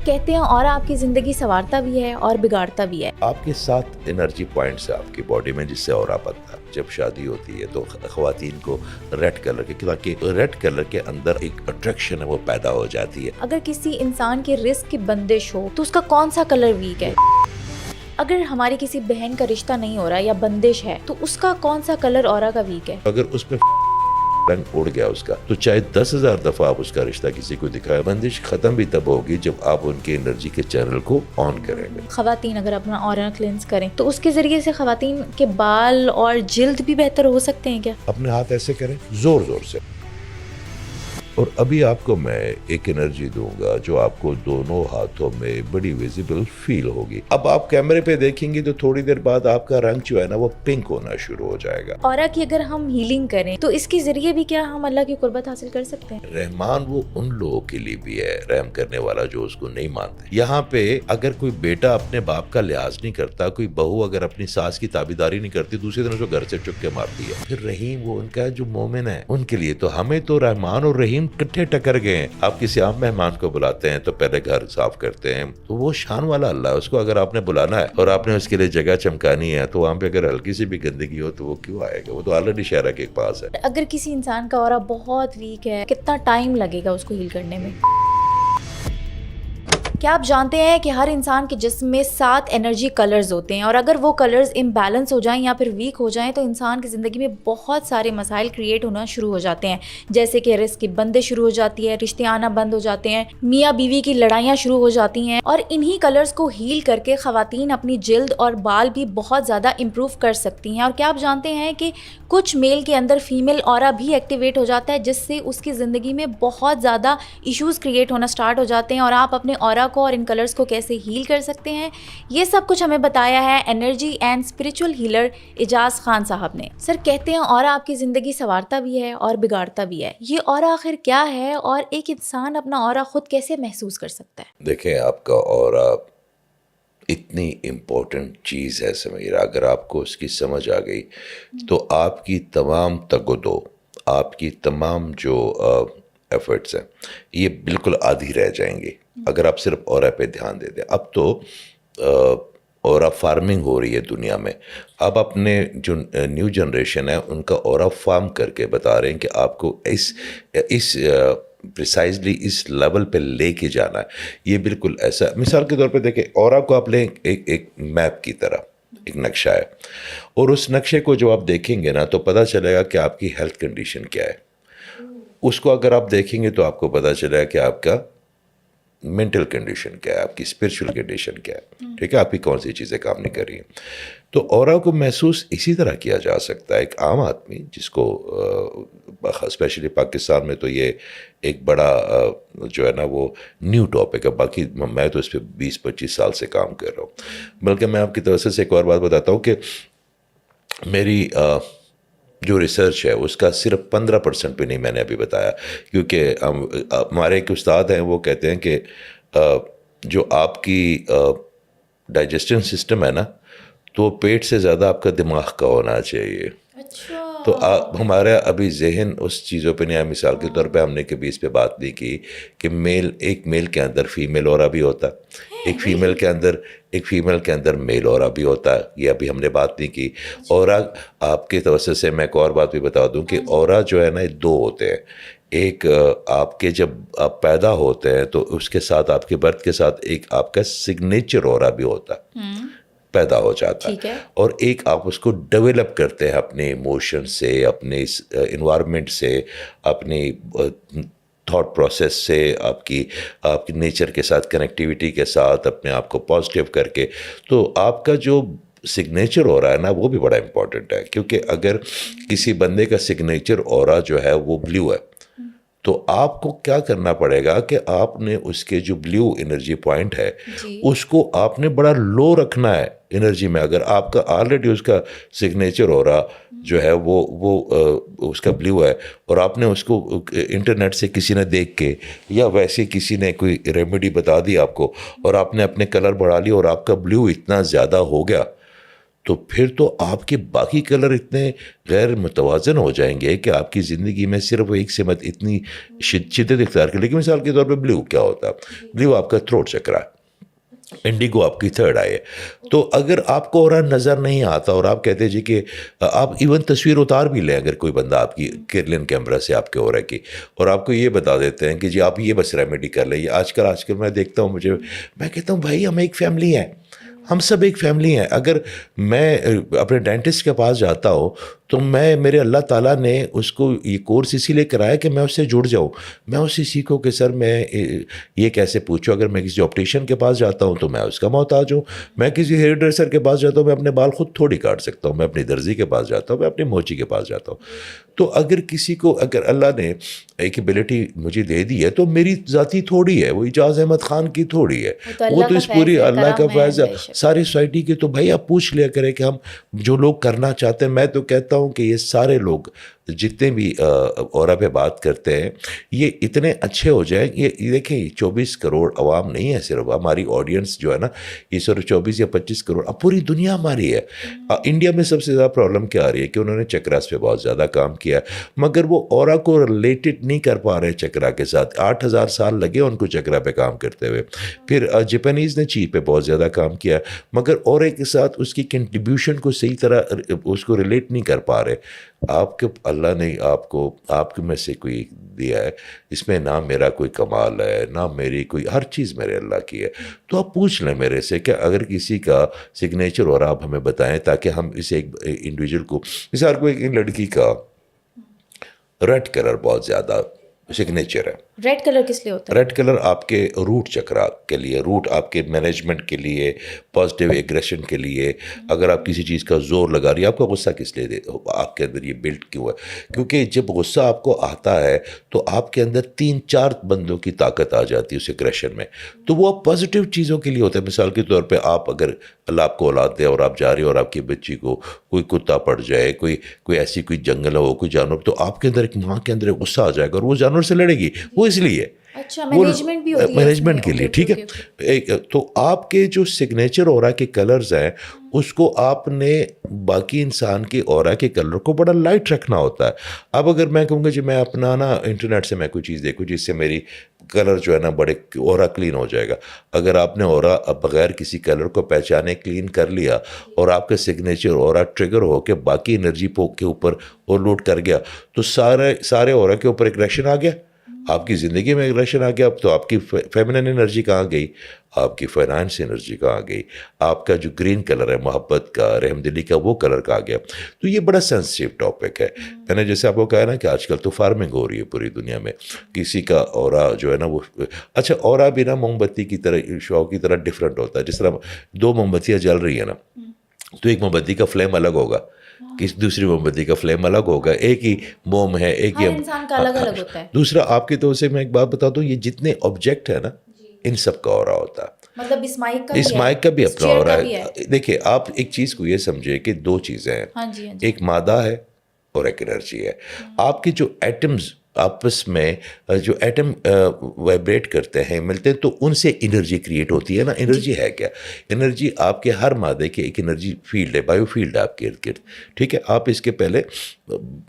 کہتے ہیں اور آپ کی زندگی سنوارتا بھی ہے اور بگاڑتا بھی ہے. آپ کے 7 انرجی پوائنٹس ہیں آپ کی باڈی میں جس سے اورا بنتا ہے. جب شادی ہوتی ہے تو خواتین کو ریڈ کلر کے، تاکہ ریڈ کلر کے اندر ایک اٹریکشن ہے وہ پیدا ہو جاتی ہے. اگر کسی انسان کے رزق کی بندش ہو تو اس کا کون سا کلر ویک ہے؟ اگر ہماری کسی بہن کا رشتہ نہیں ہو رہا یا بندش ہے تو اس کا کون سا کلر اورا کا ویک ہے؟ اگر اس میں رنگ اڑ گیا اس کا تو چاہے 10,000 دفعہ آپ اس کا رشتہ کسی کو دکھائے، بندش ختم بھی تب ہوگی جب آپ ان کی انرجی کے چینل کو آن کریں گے. خواتین اگر اپنا اورا کلینز کریں تو اس کے ذریعے سے خواتین کے بال اور جلد بھی بہتر ہو سکتے ہیں کیا؟ اپنے ہاتھ ایسے کریں زور زور سے. اور ابھی آپ کو میں ایک انرجی دوں گا جو آپ کو دونوں ہاتھوں میں بڑی ویزیبل فیل ہوگی. اب آپ کیمرے پہ دیکھیں گے تو تھوڑی دیر بعد آپ کا رنگ جو ہے نا وہ پنک ہونا شروع ہو جائے گا. اورا کی اگر ہم ہیلنگ کریں تو اس کے ذریعے بھی کیا ہم اللہ کی قربت حاصل کر سکتے ہیں؟ رحمان وہ ان لوگوں کے لیے بھی ہے، رحم کرنے والا جو اس کو نہیں مانتے. یہاں پہ اگر کوئی بیٹا اپنے باپ کا لحاظ نہیں کرتا، کوئی بہو اگر اپنی ساس کی تابعداری نہیں کرتی، دوسرے دن اس کو گھر سے چک کے مارتی ہے. پھر رحیم وہ ان کا جو مومن ہے ان کے لیے. تو ہمیں تو رحمان اور رحیم کٹھے ٹکر گئے ہیں. آپ کسی عام مہمان کو بلاتے ہیں تو پہلے گھر صاف کرتے ہیں، تو وہ شان والا اللہ ہے. اس کو اگر آپ نے بلانا ہے اور آپ نے اس کے لیے جگہ چمکانی ہے تو وہاں پہ اگر ہلکی سی بھی گندگی ہو تو وہ کیوں آئے گا؟ وہ تو آلریڈی شہرہ کے پاس ہے. اگر کسی انسان کا اورا بہت ویک ہے، کتنا ٹائم لگے گا اس کو ہیل کرنے میں؟ کیا آپ جانتے ہیں کہ ہر انسان کے جسم میں 7 انرجی کلرز ہوتے ہیں، اور اگر وہ کلرز امبیلنس ہو جائیں یا پھر ویک ہو جائیں تو انسان کی زندگی میں بہت سارے مسائل کریٹ ہونا شروع ہو جاتے ہیں، جیسے کہ رزق کی بندش شروع ہو جاتی ہے، رشتے آنا بند ہو جاتے ہیں، میاں بیوی کی لڑائیاں شروع ہو جاتی ہیں. اور انہی کلرز کو ہیل کر کے خواتین اپنی جلد اور بال بھی بہت زیادہ امپروو کر سکتی ہیں. اور کیا آپ جانتے ہیں کہ کچھ میل کے اندر فیمیل اورا بھی ایکٹیویٹ ہو جاتا ہے، جس سے اس کی زندگی میں بہت زیادہ ایشوز کریٹ ہونا سٹارٹ ہو جاتے ہیں، اور آپ اپنے اورا کو اور ان کلرز کو کیسے ہیل کر سکتے ہیں یہ سب کچھ ہمیں بتایا ہے انرجی اینڈ اسپرچل ہیلر اعجاز خان صاحب نے. سر کہتے ہیں اورا آپ کی زندگی سنوارتا بھی ہے اور بگاڑتا بھی ہے. یہ اورا آخر کیا ہے اور ایک انسان اپنا اورا خود کیسے محسوس کر سکتا ہے؟ دیکھیں، آپ کا اورا اتنی امپورٹنٹ چیز ہے سمجھ رہا. اگر آپ کو اس کی سمجھ آ گئی تو آپ کی تمام تگ و دو، آپ کی تمام جو ایفرٹس ہیں یہ بالکل آدھی رہ جائیں گے اگر آپ صرف اورا پہ دھیان دے دیں. اب تو اورا فارمنگ ہو رہی ہے دنیا میں. اب اپنے جو نیو جنریشن ہے ان کا اورا فارم کر کے بتا رہے ہیں کہ آپ کو اس پریسائزلی اس لیول پہ لے کے جانا ہے. یہ بالکل ایسا، مثال کے طور پہ دیکھیں، اورا کو آپ لیں ایک میپ کی طرح، ایک نقشہ ہے، اور اس نقشے کو جو آپ دیکھیں گے نا تو پتہ چلے گا کہ آپ کی ہیلتھ کنڈیشن کیا ہے. اس کو اگر آپ دیکھیں گے تو آپ کو پتہ چلے گا کہ آپ کا مینٹل کنڈیشن کیا ہے، آپ کی اسپرچل کنڈیشن کیا ہے. ٹھیک ہے، آپ کی کون سی چیزیں کام نہیں کر رہی ہیں. تو اورا کو محسوس اسی طرح کیا جا سکتا ہے. ایک عام آدمی جس کو اسپیشلی پاکستان میں تو یہ ایک بڑا جو ہے نا وہ نیو ٹاپک ہے. باقی میں تو اس پہ 20-25 سال سے کام کر رہا ہوں. بلکہ میں آپ کی توسط سے ایک اور بات بتاتا ہوں کہ میری جو ریسرچ ہے اس کا صرف 15% پہ نہیں میں نے ابھی بتایا، کیونکہ ہمارے ایک استاد ہیں وہ کہتے ہیں کہ جو آپ کی ڈائجسٹن سسٹم ہے نا تو پیٹ سے زیادہ آپ کا دماغ کا ہونا چاہیے. تو ہمارا ابھی ذہن اس چیزوں پہ نہیں آیا. مثال کے طور پہ ہم نے کبھی اس پہ بات نہیں کی کہ ایک میل کے اندر فیمیل اورا بھی ہوتا ہے، ایک فیمیل کے اندر میل اورا بھی ہوتا ہے. یہ ابھی ہم نے بات نہیں کی. اورا آپ کے توسط سے میں ایک اور بات بھی بتا دوں کہ اورا جو ہے نا 2 ہوتے ہیں. ایک آپ کے جب آپ پیدا ہوتے ہیں تو اس کے ساتھ آپ کے برتھ کے ساتھ ایک آپ کا سگنیچر اورا بھی ہوتا ہے، پیدا ہو جاتا ہے. اور ایک آپ اس کو ڈیولپ کرتے ہیں اپنے ایموشن سے، اپنے انوائرمنٹ سے، اپنی تھاٹ پروسیس سے، آپ کی نیچر کے ساتھ کنیکٹیویٹی کے ساتھ اپنے آپ کو پازیٹیو کر کے. تو آپ کا جو سگنیچر ہو رہا ہے نا وہ بھی بڑا امپورٹنٹ ہے. کیونکہ اگر کسی بندے کا سگنیچر اورا جو ہے وہ بلیو ہے تو آپ کو کیا کرنا پڑے گا کہ آپ نے اس کے جو بلیو انرجی پوائنٹ ہے اس کو آپ نے بڑا لو رکھنا ہے انرجی میں. اگر آپ کا آلریڈی اس کا سگنیچر ہو رہا جو ہے وہ اس کا بلیو ہے، اور آپ نے اس کو انٹرنیٹ سے کسی نے دیکھ کے یا ویسے کسی نے کوئی ریمیڈی بتا دی آپ کو اور آپ نے اپنے کلر بڑھا لی اور آپ کا بلیو اتنا زیادہ ہو گیا تو پھر تو آپ کے باقی کلر اتنے غیر متوازن ہو جائیں گے کہ آپ کی زندگی میں صرف ایک سمت اتنی شدت اختیار کر. لیکن مثال کے طور پہ بلیو کیا ہوتا ہے؟ بلیو آپ کا تھروٹ چکرا ہے, انڈیگو آپ کی تھرڈ آئی ہے. تو اگر آپ کو اورا نظر نہیں آتا اور آپ کہتے جی کہ آپ ایون تصویر اتار بھی لیں, اگر کوئی بندہ آپ کی کرلین کیمرہ سے آپ کے اورا کی, اور آپ کو یہ بتا دیتے ہیں کہ جی آپ یہ بس ریمیڈی کر لیں. آج کل میں دیکھتا ہوں, میں کہتا ہوں بھائی ہم ایک فیملی ہیں, ہم سب ایک فیملی ہیں. اگر میں اپنے ڈینٹسٹ کے پاس جاتا ہوں تو میرے اللہ تعالیٰ نے اس کو یہ کورس اسی لیے کرایا کہ میں اس سے جڑ جاؤں, میں اس سے سیکھوں کہ سر میں یہ کیسے پوچھوں. اگر میں کسی آپٹیشین کے پاس جاتا ہوں تو میں اس کا محتاج ہوں, میں کسی ہیئر ڈریسر کے پاس جاتا ہوں میں اپنے بال خود تھوڑی کاٹ سکتا ہوں, میں اپنی درزی کے پاس جاتا ہوں, میں اپنی موچی کے پاس جاتا ہوں. تو اگر کسی کو, اگر اللہ نے ایک ایبلٹی مجھے دے دی ہے تو میری ذاتی تھوڑی ہے, وہ اعجاز احمد خان کی تھوڑی ہے, وہ تو اس پوری اللہ کا فیض ہے ساری سوسائٹی کی. تو بھائی آپ پوچھ لیا کریں کہ ہم جو لوگ کرنا چاہتے ہیں, میں تو کہتا ہوں کہ یہ سارے لوگ جتنے بھی اورا پہ بات کرتے ہیں یہ اتنے اچھے ہو جائیں. یہ دیکھیں 24 کروڑ عوام نہیں ہے صرف ہماری آڈینس جو ہے نا, یہ صرف 24 یا 25 کروڑ, اب پوری دنیا ہماری ہے. انڈیا میں سب سے زیادہ پرابلم کیا آ رہی ہے کہ انہوں نے چکراس پہ بہت زیادہ کام کیا, مگر وہ اورا کو ریلیٹڈ نہیں کر پا رہے چکرا کے ساتھ. 8000 سال لگے ان کو چکرا پہ کام کرتے ہوئے. پھر جاپانیز نے چی پہ بہت زیادہ کام کیا, مگر اورے کے ساتھ اس کی کنٹریبیوشن کو صحیح طرح اس کو ریلیٹ نہیں کر پا رہے. آپ کے اللہ نے آپ کے میں سے کوئی دیا ہے, اس میں نہ میرا کوئی کمال ہے نہ میری کوئی, ہر چیز میرے اللہ کی ہے. تو آپ پوچھ لیں میرے سے کہ اگر کسی کا سگنیچر اور آپ ہمیں بتائیں تاکہ ہم اسے ایک انڈیویجول کو, مثال کو ایک لڑکی کا ریڈ کلر بہت زیادہ سگنیچر ہے. ریڈ کلر کس لیے ہوتا ہے؟ ریڈ کلر آپ کے روٹ چکرا کے لیے, روٹ آپ کے مینجمنٹ کے لیے, پازیٹیو ایگریشن کے لیے. اگر آپ کسی چیز کا زور لگا رہی ہے, آپ کا غصہ کس لیے دے, آپ کے اندر یہ بلڈ کیوں ہے؟ کیونکہ جب غصہ آپ کو آتا ہے تو آپ کے اندر 3-4 بندوں کی طاقت آ جاتی ہے اس ایگریشن میں, تو وہ پازیٹیو چیزوں کے لیے ہوتا ہے. مثال کے طور پہ آپ اگر اللہ آپ کو اولاد دے اور آپ جا رہے ہو اور آپ کی بچی کو کوئی کتا پڑ جائے, کوئی ایسی کوئی جنگل ہو, کوئی جانور, تو آپ کے اندر ایک ماں کے اندر غصہ آ جائے گا اور وہ جانور سے لڑے گی. وہ اس لیے اچھا مینجمنٹ بھی ہوتی ہے, مینجمنٹ کے لیے, ٹھیک ہے. تو آپ کے جو سگنیچر اورا کے کلرز ہیں اس کو آپ نے باقی انسان کے اورا کے کلر کو بڑا لائٹ رکھنا ہوتا ہے. اب اگر میں کہوں گا جی میں اپنا نا انٹرنیٹ سے میں کوئی چیز دیکھوں جس سے میری کلر جو ہے نا بڑے اورا کلین ہو جائے گا, اگر آپ نے اورا بغیر کسی کلر کو پہچانے کلین کر لیا اور آپ کا سگنیچر اورا ٹریگر ہو کے باقی انرجی کے اوپر اور لوڈ کر گیا تو سارے اورا کے اوپر ایک ریشن آ گیا, آپ کی زندگی میں ایگریشن آ گیا. اب تو آپ کی فیمنن انرجی کہاں گئی, آپ کی فائنانس انرجی کہاں گئی, آپ کا جو گرین کلر ہے محبت کا, رحم دلی کا, وہ کلر کہاں گیا. تو یہ بڑا سینسٹیو ٹاپک ہے. میں نے جیسے آپ کو کہا نا کہ آج کل تو فارمنگ ہو رہی ہے پوری دنیا میں, کسی کا اورا جو ہے نا وہ اچھا اورا بھی نا موم بتی کی طرح شعاع کی طرح ڈفرینٹ ہوتا ہے. جس طرح 2 موم بتیاں جل رہی ہیں نا, تو ایک موم بتی کا فلیم الگ ہوگا, کس دوسری موم بتی کا فلیم الگ ہوگا, ایک ہی موم ہے, ایک ہی انسان کا الگ الگ ہوتا ہے. دوسرا آپ کے طور سے میں ایک بات بتاتا ہوں, یہ جتنے آبجیکٹ ہیں نا ان سب کا اورا ہوتا ہے. مطلب اس مائک کا بھی اپنا اورا ہے. دیکھیں آپ ایک چیز کو یہ سمجھے کہ 2 چیزیں ہیں, ایک مادہ ہے اور ایک انرجی ہے. آپ کے جو ایٹمز آپس میں جو ایٹم وائبریٹ کرتے ہیں ملتے ہیں تو ان سے انرجی کریٹ ہوتی ہے نا. انرجی ہے کیا؟ انرجی آپ کے ہر مادے کے ایک انرجی فیلڈ ہے, بایو فیلڈ ہے آپ کے ارد گرد, ٹھیک ہے. آپ اس کے پہلے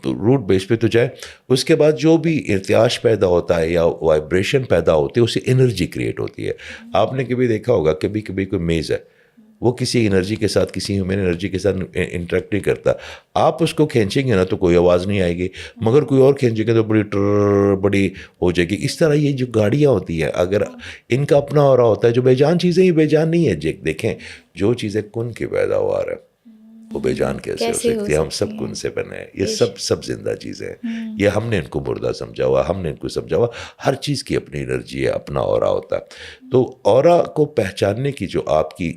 روٹ بیس پہ تو جائیں, اس کے بعد جو بھی ارتعاش پیدا ہوتا ہے یا وائبریشن پیدا ہوتی ہے اس سے انرجی کریٹ ہوتی ہے. آپ نے کبھی دیکھا ہوگا کبھی کوئی میز ہے, وہ کسی انرجی کے ساتھ, کسی ہیومن انرجی کے ساتھ انٹریکٹ نہیں کرتا. آپ اس کو کھینچیں گے نا تو کوئی آواز نہیں آئے گی, مگر کوئی اور کھینچیں گے تو بڑی ہو جائے گی. اس طرح یہ جو گاڑیاں ہوتی ہیں اگر ان کا اپنا اورا ہوتا ہے, جو بے جان چیزیں یہ بے جان نہیں ہے. دیکھیں جو چیزیں کن کی پیداوار ہے وہ بے جان کیسے ہو سکتی ہے؟ ہم سب کن سے بنے ہیں, یہ سب زندہ چیزیں ہیں. یہ ہم نے ان کو مردہ سمجھا ہوا, ہم نے ان کو سمجھا ہوا. ہر چیز کی اپنی انرجی ہے, اپنا اورا ہوتا ہے. تو اورا کو پہچاننے کی جو آپ کی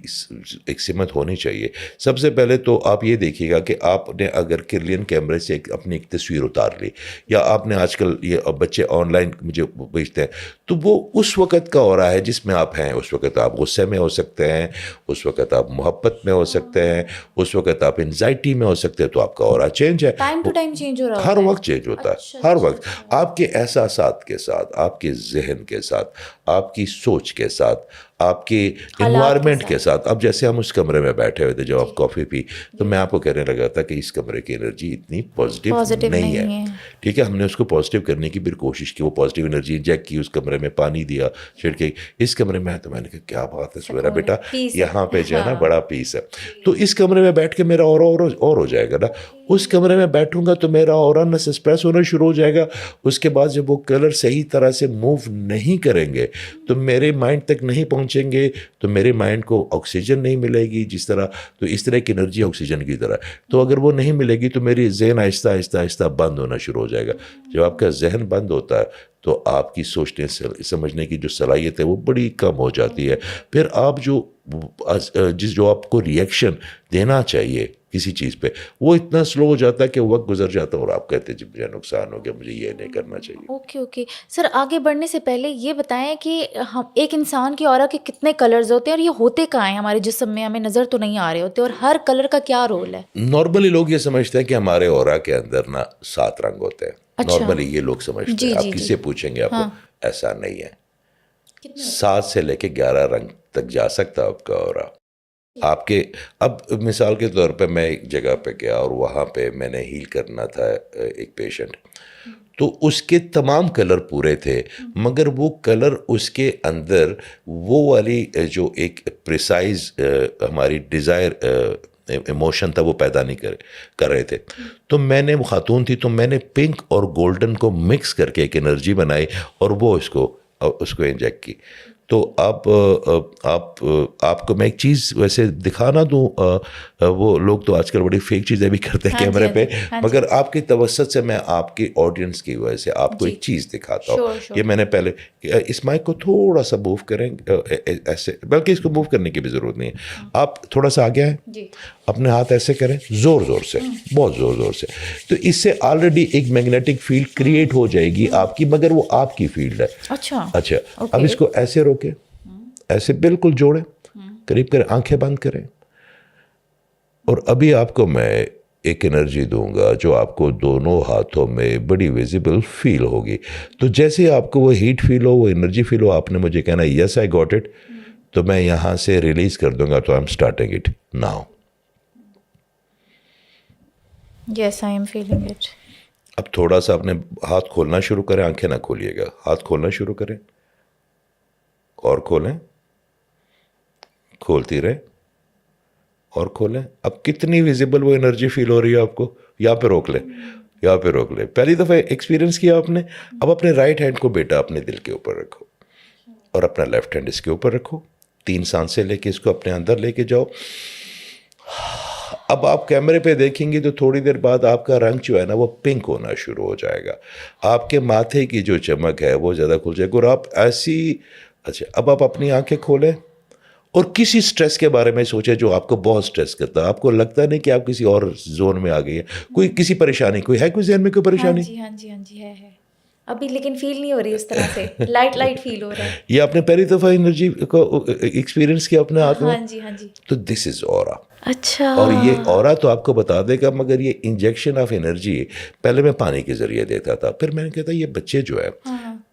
ایک سمت ہونی چاہیے, سب سے پہلے تو آپ یہ دیکھیے گا کہ آپ نے اگر کرلین کیمرے سے اپنی ایک تصویر اتار لی, یا آپ نے آج کل یہ بچے آن لائن مجھے بھیجتے ہیں, تو وہ اس وقت کا اورا ہے جس میں آپ ہیں. اس وقت آپ غصے میں ہو سکتے ہیں, اس وقت آپ محبت میں ہو سکتے ہیں, اس وقت آپ انزائٹی میں ہو سکتے ہیں, تو آپ کا اورا چینج ہے. ٹائم ٹو ٹائم چینج ہو رہا ہے, ہر وقت چینج ہوتا ہے, ہر وقت. آپ کے احساسات کے ساتھ, آپ کے ذہن کے ساتھ, آپ کی سوچ کے ساتھ, آپ کے انوائرمنٹ کے ساتھ. اب جیسے ہم اس کمرے میں بیٹھے ہوئے تھے جب آپ کافی پی تو میں آپ کو کہنے لگا تھا کہ اس کمرے کی انرجی اتنی پازیٹیو نہیں ہے. ٹھیک ہے, ہم نے اس کو پازیٹیو کرنے کی پھر کوشش کی, وہ پازیٹیو انرجی انجیکٹ کی, اس کمرے میں پانی دیا چھڑکے. اس کمرے میں تو میں نے کہا کیا بات ہے سویرا بیٹا, یہاں پہ جو ہے نا بڑا پیس ہے. تو اس کمرے میں بیٹھ کے میرا اور ہو جائے گا نا. اس کمرے میں بیٹھوں گا تو میرا اورا نہ سسپریس ہونا شروع ہو جائے گا. اس کے بعد جب وہ کلر صحیح طرح سے موو نہیں کریں گے تو میرے مائنڈ تک نہیں پہنچیں گے, تو میرے مائنڈ کو آکسیجن نہیں ملے گی جس طرح. تو اس طرح کی انرجی آکسیجن کی طرح, تو اگر وہ نہیں ملے گی تو میری ذہن آہستہ آہستہ آہستہ بند ہونا شروع ہو جائے گا. جب آپ کا ذہن بند ہوتا ہے تو آپ کی سوچنے سمجھنے کی جو صلاحیت ہے وہ بڑی کم ہو جاتی ہے. پھر آپ جو آپ کو ریئیکشن دینا چاہیے کسی چیز پہ وہ اتنا سلو ہو جاتا ہے کہ وقت گزر جاتا ہے اور آپ کہتے ہیں جب مجھے نقصان ہو گیا, مجھے یہ نہیں کرنا چاہیے. اوکے سر, آگے بڑھنے سے پہلے یہ بتائیں کہ ہم ایک انسان کی اورا کے کتنے کلرز ہوتے ہیں اور یہ ہوتے کہاں ہیں ہمارے جسم میں, ہمیں نظر تو نہیں آ رہے ہوتے, اور ہر کلر کا کیا رول ہے؟ نارملی لوگ یہ سمجھتے ہیں کہ ہمارے اورا کے اندر نا 7 رنگ ہوتے ہیں. نارملی یہ لوگ سمجھتے ہیں. آپ کس سے پوچھیں گے آپ کو, ایسا نہیں ہے. 7 سے لے کے 11 رنگ تک جا سکتا آپ کا اورا. آپ کے اب مثال کے طور پہ میں ایک جگہ پہ گیا اور وہاں پہ میں نے ہیل کرنا تھا ایک پیشنٹ, تو اس کے تمام کلر پورے تھے, مگر وہ کلر اس کے اندر وہ والی جو ایک پریسائز ہماری ڈیزائر ایموشن تھا وہ پیدا نہیں کر رہے تھے. تو میں نے, وہ خاتون تھی, تو میں نے پنک اور گولڈن کو مکس کر کے ایک انرجی بنائی اور وہ اس کو انجیکٹ کی. تو آپ کو میں ایک چیز ویسے دکھا نہ دوں, وہ لوگ تو آج کل بڑی فیک چیزیں بھی کرتے ہیں کیمرے پہ, مگر آپ کی توسط سے میں آپ کی آڈینس کی وجہ سے آپ کو ایک چیز دکھاتا ہوں. یہ میں نے پہلے, اس مائک کو تھوڑا سا موو کریں ایسے, بلکہ اس کو موو کرنے کی بھی ضرورت نہیں ہے, آپ تھوڑا سا آگے آئیں, اپنے ہاتھ ایسے کریں زور سے, بہت زور سے. تو اس سے آلریڈی ایک میگنیٹک فیلڈ کریٹ ہو جائے گی آپ کی, مگر وہ آپ کی فیلڈ ہے. اچھا, اب اس کو ایسے روکے, ایسے بالکل جوڑیں, قریب کریں, آنکھیں بند کریں, اور ابھی آپ کو میں ایک انرجی دوں گا جو آپ کو دونوں ہاتھوں میں بڑی ویزیبل فیل ہوگی. تو جیسے آپ کو وہ ہیٹ فیل ہو, وہ انرجی فیل ہو, آپ نے مجھے کہنا یس آئی گاٹ اٹ, تو میں یہاں سے ریلیز کر دوں گا. تو I am starting it now. Yes I am feeling it. اب تھوڑا سا اپنے ہاتھ کھولنا شروع کریں, آنکھیں نہ کھولیے گا, ہاتھ کھولنا شروع کریں, اور کھولیں, کھولتی رہیں اور کھولیں. اب کتنی ویزیبل وہ انرجی فیل ہو رہی ہے آپ کو, یہاں پہ روک لیں, پہلی دفعہ ایکسپیرینس کیا آپ نے. اب اپنے رائٹ ہینڈ کو بیٹا اپنے دل کے اوپر رکھو اور اپنا لیفٹ ہینڈ اس کے اوپر رکھو. 3 سانسیں لے کے اس کو اپنے اندر لے کے جاؤ. اب آپ کیمرے پہ دیکھیں گے تو تھوڑی دیر بعد آپ کا رنگ جو ہے نا وہ پنک ہونا شروع ہو جائے گا. آپ کے ماتھے کی جو چمک ہے وہ زیادہ کھل جائے گا, اور آپ ایسی. اچھا, اب آپ اپنی آنکھیں کھولیں اور کسی سٹریس کے بارے میں سوچیں جو آپ کو بہت سٹریس کرتا ہے. آپ کو لگتا نہیں کہ آپ کسی اور زون میں آ گئی ہے, کوئی کسی پریشانی, کوئی ذہن میں کوئی پریشانی؟ ہاں جی ہے ابھی, لیکن فیل نہیں ہو رہی اس طرح سے, لائٹ فیل ہو رہا ہے. یہ آپ نے پہلی دفعہ انرجی کو ایکسپیرینس کیا اپنے ہاتھ میں؟ ہاں جی. تو دس از اورا. اچھا, اور یہ اورا تو آپ کو بتا دے گا, مگر یہ انجیکشن آف انرجی پہلے میں پانی کے ذریعے دیتا تھا. پھر میں نے کہا یہ بچے جو ہے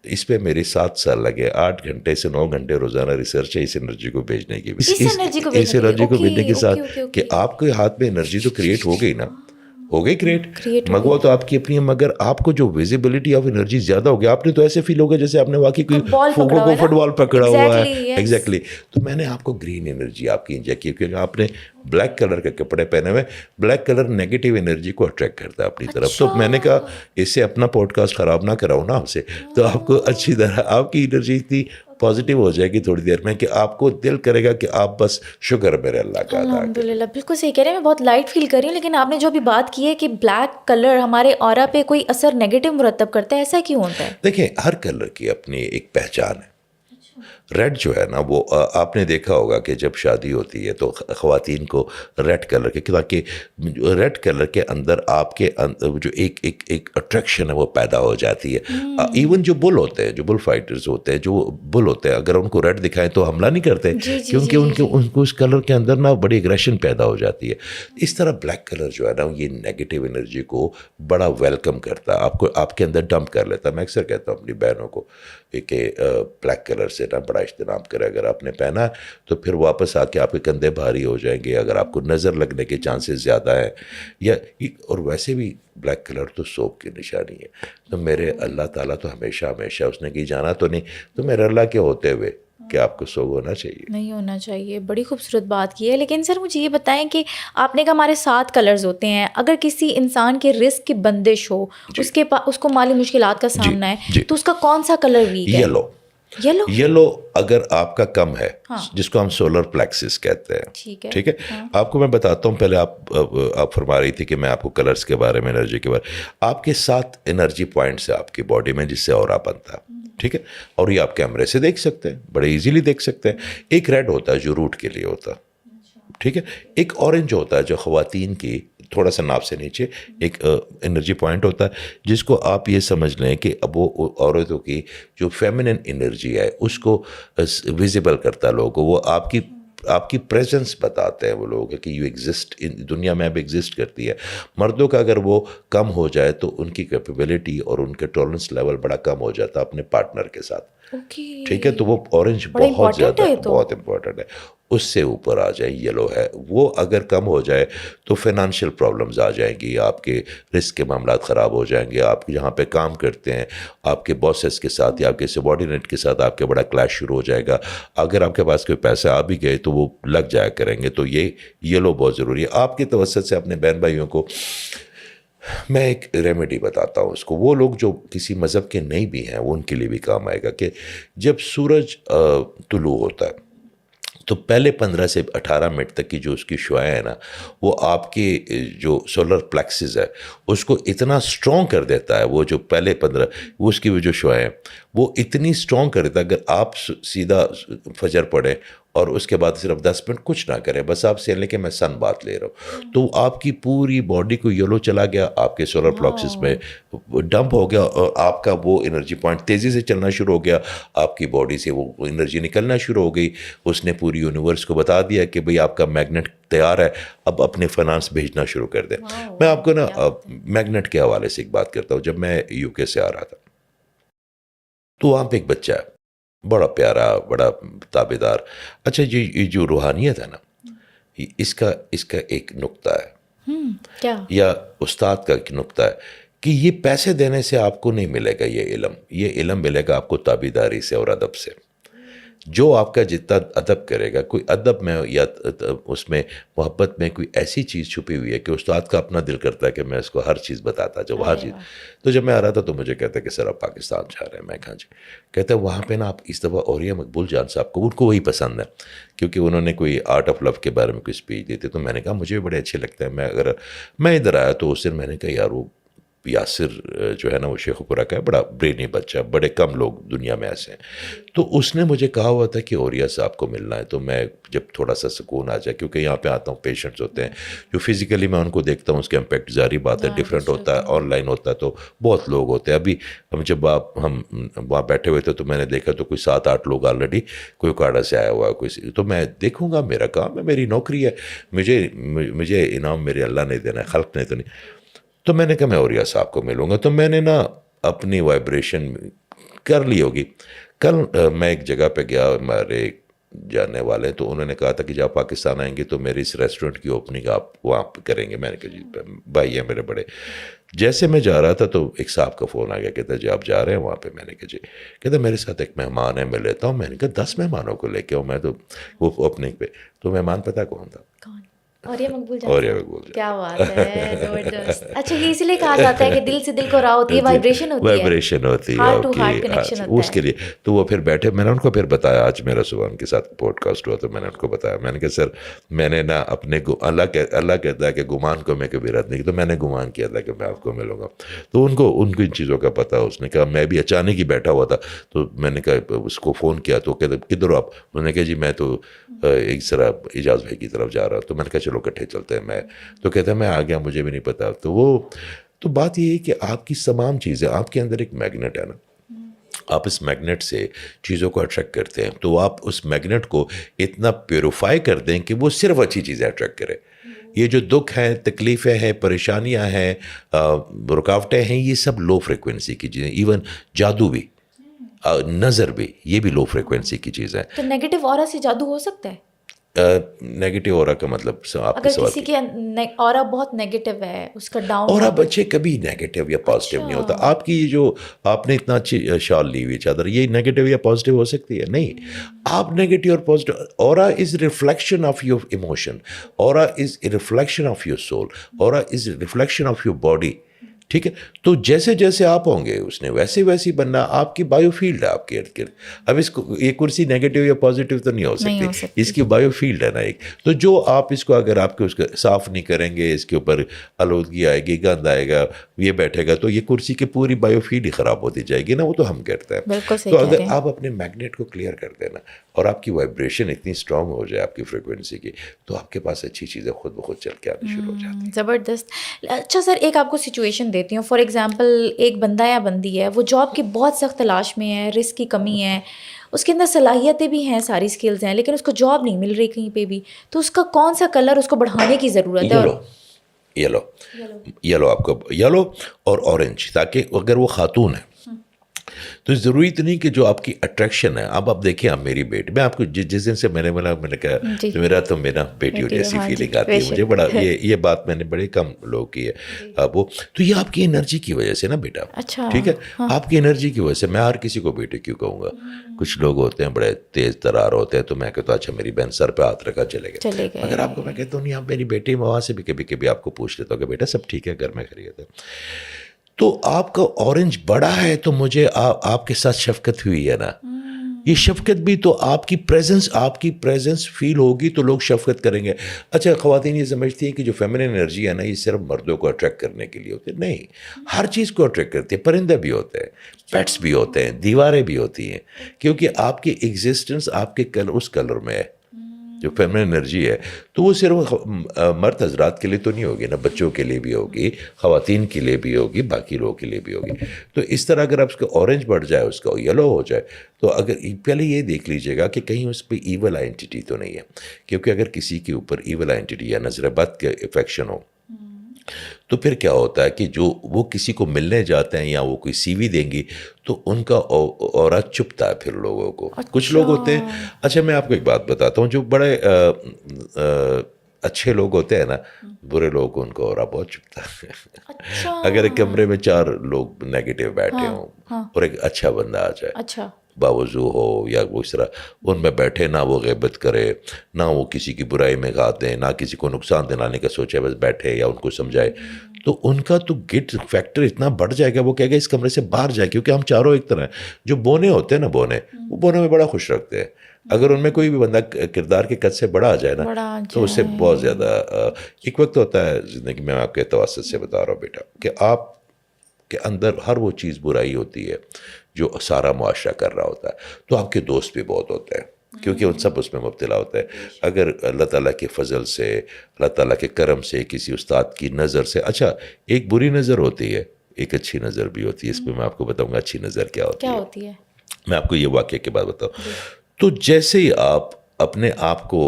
اس پہ میری 7 سال لگے, 8 گھنٹے سے 9 گھنٹے روزانہ ریسرچ ہے اس انرجی کو بھیجنے کی. اس انرجی کو بھیجنے کے ساتھ کہ آپ کے ہاتھ میں انرجی تو کریٹ ہو گئی نا, ہو گئی کریٹ, مگر وہ تو آپ کی اپنی ہے, مگر آپ کو جو ویزیبلٹی آف انرجی زیادہ ہو گیا. آپ نے تو ایسے فیل ہو گیا جیسے آپ نے واقعی کوئی فٹ بال پکڑا ہوا ہے. ایگزیکٹلی. تو میں نے آپ کو گرین انرجی آپ کی انجیکٹ کی, کیونکہ آپ نے بلیک کلر کے کپڑے پہنے ہوئے. بلیک کلر نیگیٹو انرجی کو اٹریکٹ کرتا ہے اپنی طرف. تو میں نے کہا اس سے اپنا پوڈ کاسٹ خراب نہ کراؤ نا آپ سے, تو آپ کو اچھی طرح آپ کی انرجی اتنی پازیٹیو ہو جائے گی تھوڑی دیر میں کہ آپ کو دل کرے گا کہ آپ بس شکر میرے اللہ کا. الحمدللہ, بالکل صحیح کہہ رہے ہیں, میں بہت لائٹ فیل کر رہی ہوں. لیکن آپ نے جو ابھی بات کی ہے کہ بلیک کلر ہمارے اورا پہ کوئی اثر نیگیٹو مرتب کرتا ہے, ایسا کیوں ہوتا ہے؟ دیکھیں, ہر کلر کی اپنی ایک پہچان ہے. ریڈ جو ہے نا وہ آپ نے دیکھا ہوگا کہ جب شادی ہوتی ہے تو خواتین کو ریڈ کلر کے, تاکہ ریڈ کلر کے اندر آپ کے جو ایک اٹریکشن ہے وہ پیدا ہو جاتی ہے. ایون جو بل ہوتے ہیں, جو بل فائٹرز ہوتے ہیں, جو بل ہوتے ہیں, اگر ان کو ریڈ دکھائیں تو حملہ نہیں کرتے, کیونکہ ان کو اس کلر کے اندر نا بڑی اگریشن پیدا ہو جاتی ہے. اس طرح بلیک کلر جو ہے نا یہ نیگیٹو انرجی کو بڑا ویلکم کرتا ہے, آپ کے اندر ڈمپ کر لیتا ہے. میں اکثر کہتا ہوں اپنی بہنوں کو کہ بلیک کلر سے نا بڑا اجتناب کریں. اگر آپ نے پہنا تو پھر واپس آ کے آپ کے کندھے بھاری ہو جائیں گے, اگر آپ کو نظر لگنے کے چانسز زیادہ ہیں یا اور ویسے بھی بلیک کلر تو سوپ کی نشانی ہے. تو میرے اللہ تعالیٰ تو ہمیشہ اس نے کہ جانا تو نہیں, تو میرے اللہ کے ہوتے ہوئے کہ آپ کو سوگ ہونا چاہیے, نہیں ہونا چاہیے. بڑی خوبصورت بات کی ہے. لیکن سر مجھے یہ بتائیں کہ آپ نے کہا ہمارے 7 کلرز ہوتے ہیں, اگر کسی انسان کے رزق کی بندش ہو, اس کو مالی مشکلات کا سامنا ہے, تو اس کا کون سا کلر ویک ہے؟ یلو اگر آپ کا کم ہے, جس کو ہم سولر پلیکسس کہتے ہیں, ٹھیک ہے. آپ کو میں بتاتا ہوں, پہلے آپ فرما رہی تھی کہ میں آپ کو کلرز کے بارے میں, انرجی کے بارے, آپ کے 7 انرجی پوائنٹس ہیں آپ کی باڈی میں جس سے اورا بنتا ہے, ٹھیک ہے. اور یہ آپ کیمرے سے دیکھ سکتے ہیں, بڑے ایزیلی دیکھ سکتے ہیں. ایک ریڈ ہوتا ہے جو روٹ کے لیے ہوتا ہے, ٹھیک ہے. ایک اورنج ہوتا ہے جو خواتین کی تھوڑا سا ناف سے نیچے ایک انرجی پوائنٹ ہوتا ہے, جس کو آپ یہ سمجھ لیں کہ اب وہ عورتوں کی جو فیمنن انرجی ہے اس کو ویزیبل کرتا ہے لوگوں کو. وہ آپ کی پریزنس بتاتے ہیں وہ لوگ کہ یو ایگزسٹ دنیا میں اب ایگزسٹ کرتی ہے. مردوں کا اگر وہ کم ہو جائے تو ان کی کیپیبلٹی اور ان کے ٹالرنس لیول بڑا کم ہو جاتا ہے اپنے پارٹنر کے ساتھ, ٹھیک ہے. تو وہ اورنج بہت زیادہ بہت امپورٹنٹ ہے. اس سے اوپر آ جائے یلو ہے, وہ اگر کم ہو جائے تو فائنانشیل پرابلمز آ جائیں گی, آپ کے رزق کے معاملات خراب ہو جائیں گے. آپ جہاں پہ کام کرتے ہیں آپ کے باسز کے ساتھ یا آپ کے سبارڈینیٹ کے ساتھ آپ کے بڑا کلیش شروع ہو جائے گا. اگر آپ کے پاس کوئی پیسے آ بھی گئے تو وہ لگ جایا کریں گے. تو یہ یلو بہت ضروری ہے. آپ کے توسط سے اپنے بہن بھائیوں کو میں ایک ریمیڈی بتاتا ہوں. اس کو وہ لوگ جو کسی مذہب کے نہیں بھی ہیں وہ ان کے لیے بھی کام آئے گا کہ جب سورج طلوع ہوتا ہے تو پہلے 15 سے 18 منٹ تک کی جو اس کی شعاعیں ہیں نا, وہ آپ کے جو سولر پلیکسز ہے اس کو اتنا اسٹرانگ کر دیتا ہے. وہ جو پہلے 15 اس کی جو شعاعیں وہ اتنی اسٹرانگ کر دیتا ہے, اگر آپ سیدھا فجر پڑھیں اور اس کے بعد صرف 10 منٹ کچھ نہ کریں, بس آپ سے لیں کہ میں سن بات لے رہا ہوں, تو آپ کی پوری باڈی کو یلو چلا گیا, آپ کے سولر پلیکسس میں ڈمپ ہو گیا اور آپ کا وہ انرجی پوائنٹ تیزی سے چلنا شروع ہو گیا. آپ کی باڈی سے وہ انرجی نکلنا شروع ہو گئی. اس نے پوری یونیورس کو بتا دیا کہ بھئی آپ کا میگنیٹ تیار ہے, اب اپنے فائنانس بھیجنا شروع کر دیں. میں آپ کو نا میگنیٹ کے حوالے سے ایک بات کرتا ہوں. جب میں یو کے سے آ رہا تھا تو وہاں پہ ایک بچہ ہے, بڑا پیارا, بڑا تابعدار. اچھا جی, یہ جو روحانیت ہے نا, اس کا ایک نقطہ ہے, کیا یا استاد کا ایک نقطہ ہے کہ یہ پیسے دینے سے آپ کو نہیں ملے گا یہ علم ملے گا آپ کو تابعداری سے اور ادب سے. جو آپ کا جتنا ادب کرے گا, کوئی ادب میں یا اس میں محبت میں کوئی ایسی چیز چھپی ہوئی ہے کہ استاد کا اپنا دل کرتا ہے کہ میں اس کو ہر چیز بتاتا جب ہر چیز. تو جب میں آ رہا تھا تو مجھے کہتا ہے کہ سر آپ پاکستان جا رہے ہیں. میں کہاں جی؟ کہتا ہے وہاں پہ نا آپ اس دفعہ اوریہ مقبول جان صاحب کو, ان کو وہی پسند ہے کیونکہ انہوں نے کوئی آرٹ آف لو کے بارے میں کوئی اسپیچ دی تھی. تو میں نے کہا مجھے بھی بڑے اچھے لگتے ہیں. میں ادھر آیا تو اس دن میں نے کہا یار وہ یاسر جو ہے نا وہ شیخ پورہ کا ہے, بڑا برینی بچہ, بڑے کم لوگ دنیا میں ایسے ہیں. تو اس نے مجھے کہا ہوا تھا کہ اوریہ صاحب کو ملنا ہے. تو میں جب تھوڑا سا سکون آ جائے, کیونکہ یہاں پہ آتا ہوں پیشنٹس ہوتے ہیں جو فزیکلی میں ان کو دیکھتا ہوں, اس کا امپیکٹ ظاہری بات ہے ڈفرینٹ ہوتا ہے, آن لائن ہوتا ہے تو بہت لوگ ہوتے ہیں. ابھی جب ہم وہاں بیٹھے ہوئے تھے تو میں نے دیکھا تو کوئی 7-8 لوگ آلریڈی کوئی کاڑا سے آیا ہوا ہے کوئی. تو میں دیکھوں گا, میرا کام ہے, میری نوکری ہے, مجھے انعام میرے اللہ نے دینا ہے, خلق نے تو نہیں. تو میں نے کہا میں اوریہ صاحب کو ملوں گا. تو میں نے نا اپنی وائبریشن کر لی ہوگی. کل میں ایک جگہ پہ گیا, ہمارے جاننے والے ہیں, تو انہوں نے کہا تھا کہ جب پاکستان آئیں گے تو میری اس ریسٹورنٹ کی اوپننگ آپ وہاں پہ کریں گے. میں نے کہا جی بھائی ہیں میرے بڑے. جیسے میں جا رہا تھا تو ایک صاحب کا فون آ گیا, کہتا ہے جی آپ جا رہے ہیں وہاں پہ؟ میں نے کہا جی. کہتا ہے میرے ساتھ ایک مہمان ہے, میں لیتا ہوں. میں نے کہا 10 مہمانوں کو لے کے آؤں میں تو وہ اوپننگ پہ. تو مہمان پتہ کون تھا؟ اوریہ مقبول جان. کیا بات ہے, زبردست. اچھا یہ اسی لیے کہا جاتا ہے کہ دل سے دل کو راہ ہوتی ہے, وائبریشن ہوتی ہے, ہارٹ ٹو ہارٹ کنیکشن ہوتا ہے اس کے لیے. تو وہ پھر بیٹھے, میں نے ان کو پھر بتایا, آج میرا صبح ان کے ساتھ پوڈ کاسٹ ہوا تو میں نے ان کو بتایا. میں نے کہا سر میں نے نا اپنے اللہ کہتا ہے کہ گمان کو میں کبھی رد نہیں, تو میں نے گمان کیا تھا کہ میں آپ کو ملوں گا. تو ان کو ان چیزوں کا پتہ. اس نے کہا میں بھی اچانک ہی بیٹھا ہوا تھا, تو میں نے کہا اس کو فون کیا تو کہتے کدھر آپ؟ انہوں نے کہا جی میں تو ایک ذرا اجاز بھائی کی طرف جا رہا ہوں. تو میں نے کہا چلو اکٹھے چلتے ہیں. تو کہتا ہے میں آ گیا, مجھے بھی نہیں پتا. تو بات یہ ہے کہ آپ کی تمام چیزیں, آپ کے اندر ایک میگنیٹ ہے نا, آپ اس میگنیٹ سے چیزوں کو اٹریکٹ کرتے ہیں. تو آپ اس میگنیٹ کو اتنا پیوریفائی کر دیں کہ وہ صرف اچھی چیزیں اٹریکٹ کرے. یہ جو دکھ ہیں, تکلیفیں ہیں, پریشانیاں ہیں, رکاوٹیں ہیں, یہ سب لو فریکوینسی کی چیزیں. ایون جادو بھی نظر بھی، یہ بھی لو فریکوینسی کی چیز ہے. تو نیگیٹو اورا سے جادو ہو سکتا ہے؟ نیگیٹو اورا کا مطلب آپ اگر کسی کے اورا بہت نیگیٹو ہے، اس کا ڈاؤن، اورا بچے کبھی نیگیٹو یا پازیٹیو نہیں ہوتا. آپ کی جو آپ نے اتنا اچھی شال لی ہوئی چادر، یہ نیگیٹو یا پازیٹیو ہو سکتی ہے؟ نہیں. آپ نیگیٹو اور positive, aura is reflection of your emotion, aura is reflection of your soul, aura is reflection of your body. ٹھیک ہے، تو جیسے جیسے آپ ہوں گے اس نے ویسے ویسی بننا. آپ کی بایو فیلڈ ہے آپ کے ارد گرد. اب اس کو یہ کرسی نیگیٹو یا پازیٹیو تو نہیں ہو سکتی، اس کی بایو فیلڈ ہے نا ایک. تو جو آپ اس کو اگر آپ کے اس کو صاف نہیں کریں گے، اس کے اوپر آلودگی آئے گی، گند آئے گا، یہ بیٹھے گا، تو یہ کرسی کی پوری بایو فیلڈ ہی خراب ہوتی جائے گی نا. وہ تو ہم کرتے ہیں. تو اگر آپ اپنے میگنیٹ کو کلیئر کر دینا اور آپ کی وائبریشن اتنی اسٹرانگ ہو جائے آپ کی فریکوینسی کی، تو آپ کے پاس اچھی چیزیں خود بخود چل کے آنی شروع ہو جاتی ہیں. زبردست. اچھا سر، ایک آپ کو سچویشن دیتی ہوں. فار ایگزامپل ایک بندہ یا بندی ہے، وہ جاب کی بہت سخت تلاش میں ہے، رسک کی کمی ہے، اس کے اندر صلاحیتیں بھی ہیں، ساری اسکلز ہیں، لیکن اس کو جاب نہیں مل رہی کہیں پہ بھی. تو اس کا کون سا کلر اس کو بڑھانے کی ضرورت ہے؟ یلو آپ کو، یلو اور اورنج، تاکہ اگر وہ خاتون ہے تو ضروری تو نہیں کہ جو آپ کی اٹریکشن ہے. اب آپ دیکھیں، آپ میری بیٹی، میں آپ کو جس دن سے میں نے کہا تو میرا بیٹیوں جیسی فیلنگ آتی ہے مجھے. بڑا یہ بات میں نے بڑے کم لوگ کی ہے. وہ تو یہ آپ کی انرجی کی وجہ سے نا بیٹا. ٹھیک ہے، آپ کی انرجی کی وجہ سے. میں ہر کسی کو بیٹے کیوں کہوں گا؟ کچھ لوگ ہوتے ہیں بڑے تیز ترار ہوتے ہیں، تو میں کہتا ہوں اچھا میری بہن سر پہ ہاتھ رکھا چلے گئے. اگر آپ کو میں کہتا ہوں نہیں، آپ میری بیٹی، وہاں سے بھی کبھی کبھی آپ کو پوچھ لیتا ہوں کہ بیٹا سب ٹھیک ہے گھر میں خیریت ہے. تو آپ کا اورنج بڑا ہے تو مجھے آپ کے ساتھ شفقت ہوئی ہے نا. یہ شفقت بھی تو آپ کی پریزنس فیل ہوگی تو لوگ شفقت کریں گے. اچھا، خواتین یہ سمجھتی ہیں کہ جو فیمنن انرجی ہے نا، یہ صرف مردوں کو اٹریکٹ کرنے کے لیے ہوتی ہے. نہیں، ہر چیز کو اٹریکٹ کرتی ہے. پرندے بھی ہوتے ہیں، پیٹس بھی ہوتے ہیں، دیواریں بھی ہوتی ہیں، کیونکہ آپ کی ایگزسٹنس آپ کے اس کلر میں ہے جو فیمنن انرجی ہے. تو وہ صرف مرد حضرات کے لیے تو نہیں ہوگی نا، بچوں کے لیے بھی ہوگی، خواتین کے لیے بھی ہوگی، باقی لوگوں کے لیے بھی ہوگی. تو اس طرح اگر آپ اس کا اورنج بڑھ جائے، اس کا یلو ہو جائے، تو اگر پہلے یہ دیکھ لیجیے گا کہ کہیں اس پہ ایول آئینٹیٹی تو نہیں ہے. کیونکہ اگر کسی کے اوپر ایول آئینٹیٹی یا نظر بد کے افیکشن ہو، تو پھر کیا ہوتا ہے کہ جو وہ کسی کو ملنے جاتے ہیں یا وہ کوئی سی وی دیں گی تو ان کا اورا چپتا ہے پھر لوگوں کو. کچھ لوگ ہوتے ہیں، اچھا میں آپ کو ایک بات بتاتا ہوں، جو بڑے اچھے لوگ ہوتے ہیں نا، برے لوگ کو ان کا اورا بہت چپتا ہے. اگر ایک کمرے میں 4 لوگ نیگیٹو بیٹھے ہوں اور ایک اچھا بندہ آ جائے، باوضو ہو یا وہ اس طرح ان میں بیٹھے، نہ وہ غیبت کرے، نہ وہ کسی کی برائی میں گھات دیں، نہ کسی کو نقصان دلانے کا سوچے، بس بیٹھے یا ان کو سمجھائے، تو ان کا تو گٹ فیکٹر اتنا بڑھ جائے گا، وہ کہے گا اس کمرے سے باہر جائے. کیونکہ ہم چاروں ایک طرح ہیں. جو بونے ہوتے ہیں نا، وہ بونے میں بڑا خوش رکھتے ہیں. اگر ان میں کوئی بھی بندہ کردار کے قد سے بڑا آ جائے نا، تو اس سے بہت زیادہ ایک وقت ہوتا ہے زندگی میں، آپ کے توسط سے بتا رہا ہوں بیٹا، کہ آپ کے اندر ہر وہ چیز برائی ہوتی ہے جو سارا معاشرہ کر رہا ہوتا ہے. تو آپ کے دوست بھی بہت ہوتے ہیں، کیونکہ ان سب اس میں مبتلا ہوتے ہیں. اگر اللہ تعالیٰ کے فضل سے، اللہ تعالیٰ کے کرم سے، کسی استاد کی نظر سے، اچھا ایک بری نظر ہوتی ہے، ایک اچھی نظر بھی ہوتی ہے. اس پہ میں آپ کو بتاؤں گا اچھی نظر کیا ہوتی ہے. میں آپ کو یہ واقعے کے بعد بتاؤں. تو جیسے ہی آپ اپنے آپ کو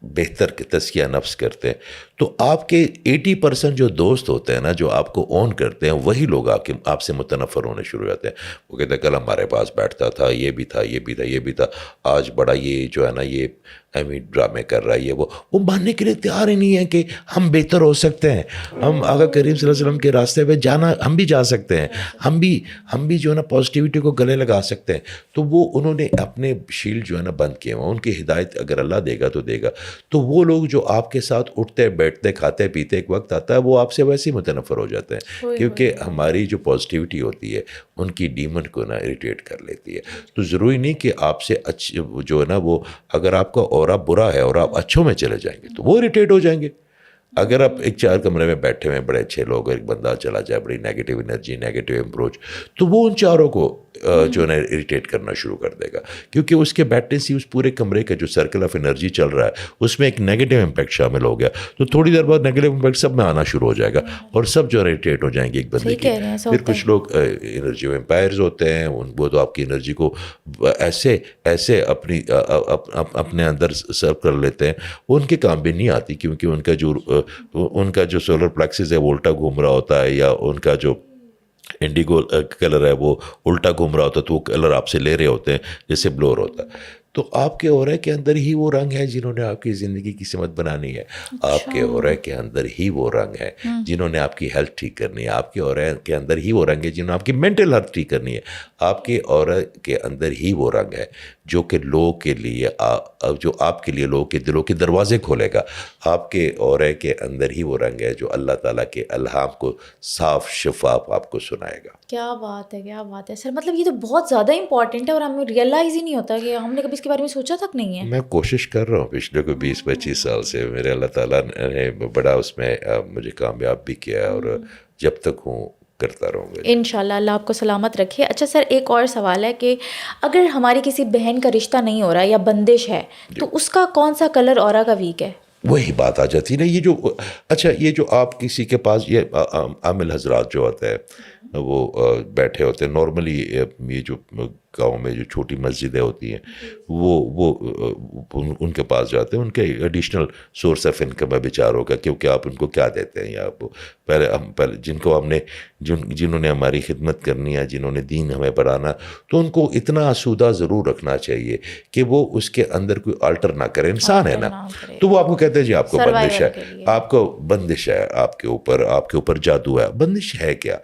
بہتر تزکیہ نفس کرتے ہیں، تو آپ کے 80% جو دوست ہوتے ہیں نا، جو آپ کو اون کرتے ہیں، وہی لوگ آپ سے متنفر ہونے شروع ہو جاتے ہیں. وہ کہتے ہیں کل ہمارے پاس بیٹھتا تھا، یہ بھی تھا، یہ بھی تھا، یہ بھی تھا، آج بڑا یہ جو ہے نا، یہ ڈرامے کر رہا ہے. وہ ماننے کے لیے تیار ہی نہیں ہے کہ ہم بہتر ہو سکتے ہیں. ہم آقا کریم صلی اللہ علیہ وسلم کے راستے پہ جانا، ہم بھی جا سکتے ہیں، ہم بھی جو ہے نا پازیٹیوٹی کو گلے لگا سکتے ہیں. تو وہ انہوں نے اپنے شیلڈ جو ہے نا بند کیے ہوئے. ان کی ہدایت اگر اللہ دے گا تو دے گا. تو وہ لوگ جو آپ کے ساتھ اٹھتے بیٹھتے کھاتے پیتے، ایک وقت آتا ہے وہ آپ سے ویسے ہی متنفر ہو جاتے ہیں، کیونکہ ہماری جو پازیٹیوٹی ہوتی ہے ان کی ڈیمن کو نا اریٹیٹ کر لیتی ہے. تو ضروری نہیں کہ آپ سے اچھے جو ہے نا، وہ اگر آپ کا اورا برا ہے اور آپ اچھوں میں چلے جائیں گے تو وہ اریٹیٹ ہو جائیں گے. اگر آپ ایک 4 کمرے میں بیٹھے ہوئے بڑے اچھے لوگ، ایک بندہ چلا جائے بڑی نیگیٹو انرجی، نیگیٹو اپروچ، تو وہ ان چاروں کو جو ہے نا اریٹیٹ کرنا شروع کر دے گا. کیونکہ اس کے بیٹھنے سے اس پورے کمرے کا جو سرکل آف انرجی چل رہا ہے اس میں ایک نیگیٹو امپیکٹ شامل ہو گیا. تو تھوڑی دیر بعد نیگیٹو امپیکٹ سب میں آنا شروع ہو جائے گا اور سب جو اریٹیٹ ہو جائیں گے ایک بندے کی. پھر کچھ لوگ انرجی ویمپائرز ہوتے ہیں، وہ تو آپ کی انرجی کو ایسے اپنے اندر سرو کر لیتے ہیں. ان کے کام بھی نہیں آتی، کیونکہ ان کا جو سولر پلیکسس ہے وہ الٹا گھوم رہا ہوتا ہے، یا ان کا جو انڈیگو کلر ہے وہ الٹا گھوم رہا ہوتا ہے تو وہ کلر آپ سے لے رہے ہوتے ہیں جیسے بلور ہوتا ہے. تو آپ کے اورے کے اندر ہی وہ رنگ ہے جنہوں نے آپ کی زندگی کی سمت بنانی ہے. آپ کے اورے کے اندر ہی وہ رنگ ہے جنہوں نے آپ کی ہیلتھ ٹھیک کرنی ہے. آپ کے اورے کے اندر ہی وہ رنگ ہے جنہوں نے آپ کی مینٹل ہیلتھ ٹھیک کرنی ہے. آپ کے اورے کے اندر ہی وہ رنگ ہے جو کہ لوگوں کے لیے جو آپ کے لیے لوگوں کے دلوں کے دروازے کھولے گا. آپ کے اورے کے اندر ہی وہ رنگ ہے جو اللہ تعالیٰ کے الہام کو صاف شفاف آپ کو سنائے گا. کیا بات ہے، کیا بات ہے سر. مطلب یہ تو بہت زیادہ امپورٹنٹ ہے اور ہمیں ریئلائز ہی نہیں ہوتا کہ ہم نے کبھی اس کے بارے میں سوچا تک نہیں ہے. میں کوشش کر رہا ہوں پچھلے کوئی 20-25 سال سے. میرے اللہ تعالیٰ نے بڑا اس میں مجھے کامیاب بھی کیا ہے اور جب تک ہوں کرتا رہوں گا. انشاءاللہ اللہ آپ کو سلامت رکھے. اچھا سر، ایک اور سوال ہے کہ اگر ہماری کسی بہن کا رشتہ نہیں ہو رہا یا بندش ہے تو اس کا کون سا کلر اورا کا ویک ہے؟ وہی بات آ جاتی نا. یہ جو اچھا یہ جو آپ کسی کے پاس یہ عامل حضرات جو ہوتا ہے وہ بیٹھے ہوتے ہیں نارملی. یہ جو گاؤں میں جو چھوٹی مسجدیں ہوتی ہیں وہ ان کے پاس جاتے ہیں. ان کے ایڈیشنل سورس آف انکم ہے بیچاروں کا, کیونکہ آپ ان کو کیا دیتے ہیں. یا آپ پہلے جن کو ہم نے جنہوں نے ہماری خدمت کرنی ہے, جنہوں نے دین ہمیں پڑھانا, تو ان کو اتنا آسودہ ضرور رکھنا چاہیے کہ وہ اس کے اندر کوئی آلٹر نہ کرے. انسان ہے نا, تو وہ آپ کو کہتے ہیں جی آپ کو بندش ہے, آپ کو بندش ہے, آپ کے اوپر جادو ہے. بندش ہے کیا؟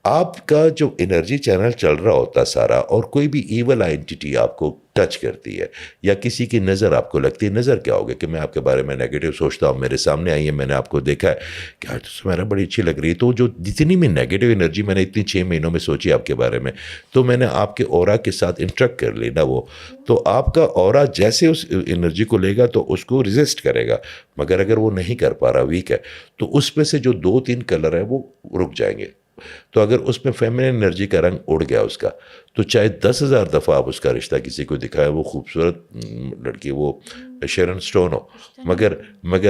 آپ کا جو انرجی چینل چل رہا ہوتا سارا, اور کوئی بھی ایول آئیڈینٹی آپ کو ٹچ کرتی ہے یا کسی کی نظر آپ کو لگتی ہے. نظر کیا ہوگا کہ میں آپ کے بارے میں نیگیٹو سوچتا ہوں, میرے سامنے آئی ہے, میں نے آپ کو دیکھا ہے کہ آج تو میرا بڑی اچھی لگ رہی ہے, تو جو جتنی میں نیگیٹو انرجی میں نے اتنی 6 مہینوں میں سوچی آپ کے بارے میں, تو میں نے آپ کے اورا کے ساتھ انٹریکٹ کر لی نا. وہ تو آپ کا اورا جیسے اس انرجی کو لے گا تو اس کو ریزسٹ کرے گا. مگر اگر وہ نہیں کر پا رہا, ویک ہے, تو اس میں سے جو 2-3 کلر ہیں وہ رک جائیں گے. تو اگر اس میں فیمنن انرجی کا رنگ اڑ گیا اس کا, تو چاہے 10,000 دفعہ آپ اس کا رشتہ کسی کو دکھائے, وہ خوبصورت لڑکی, وہ شیرن سٹون ہو, مگر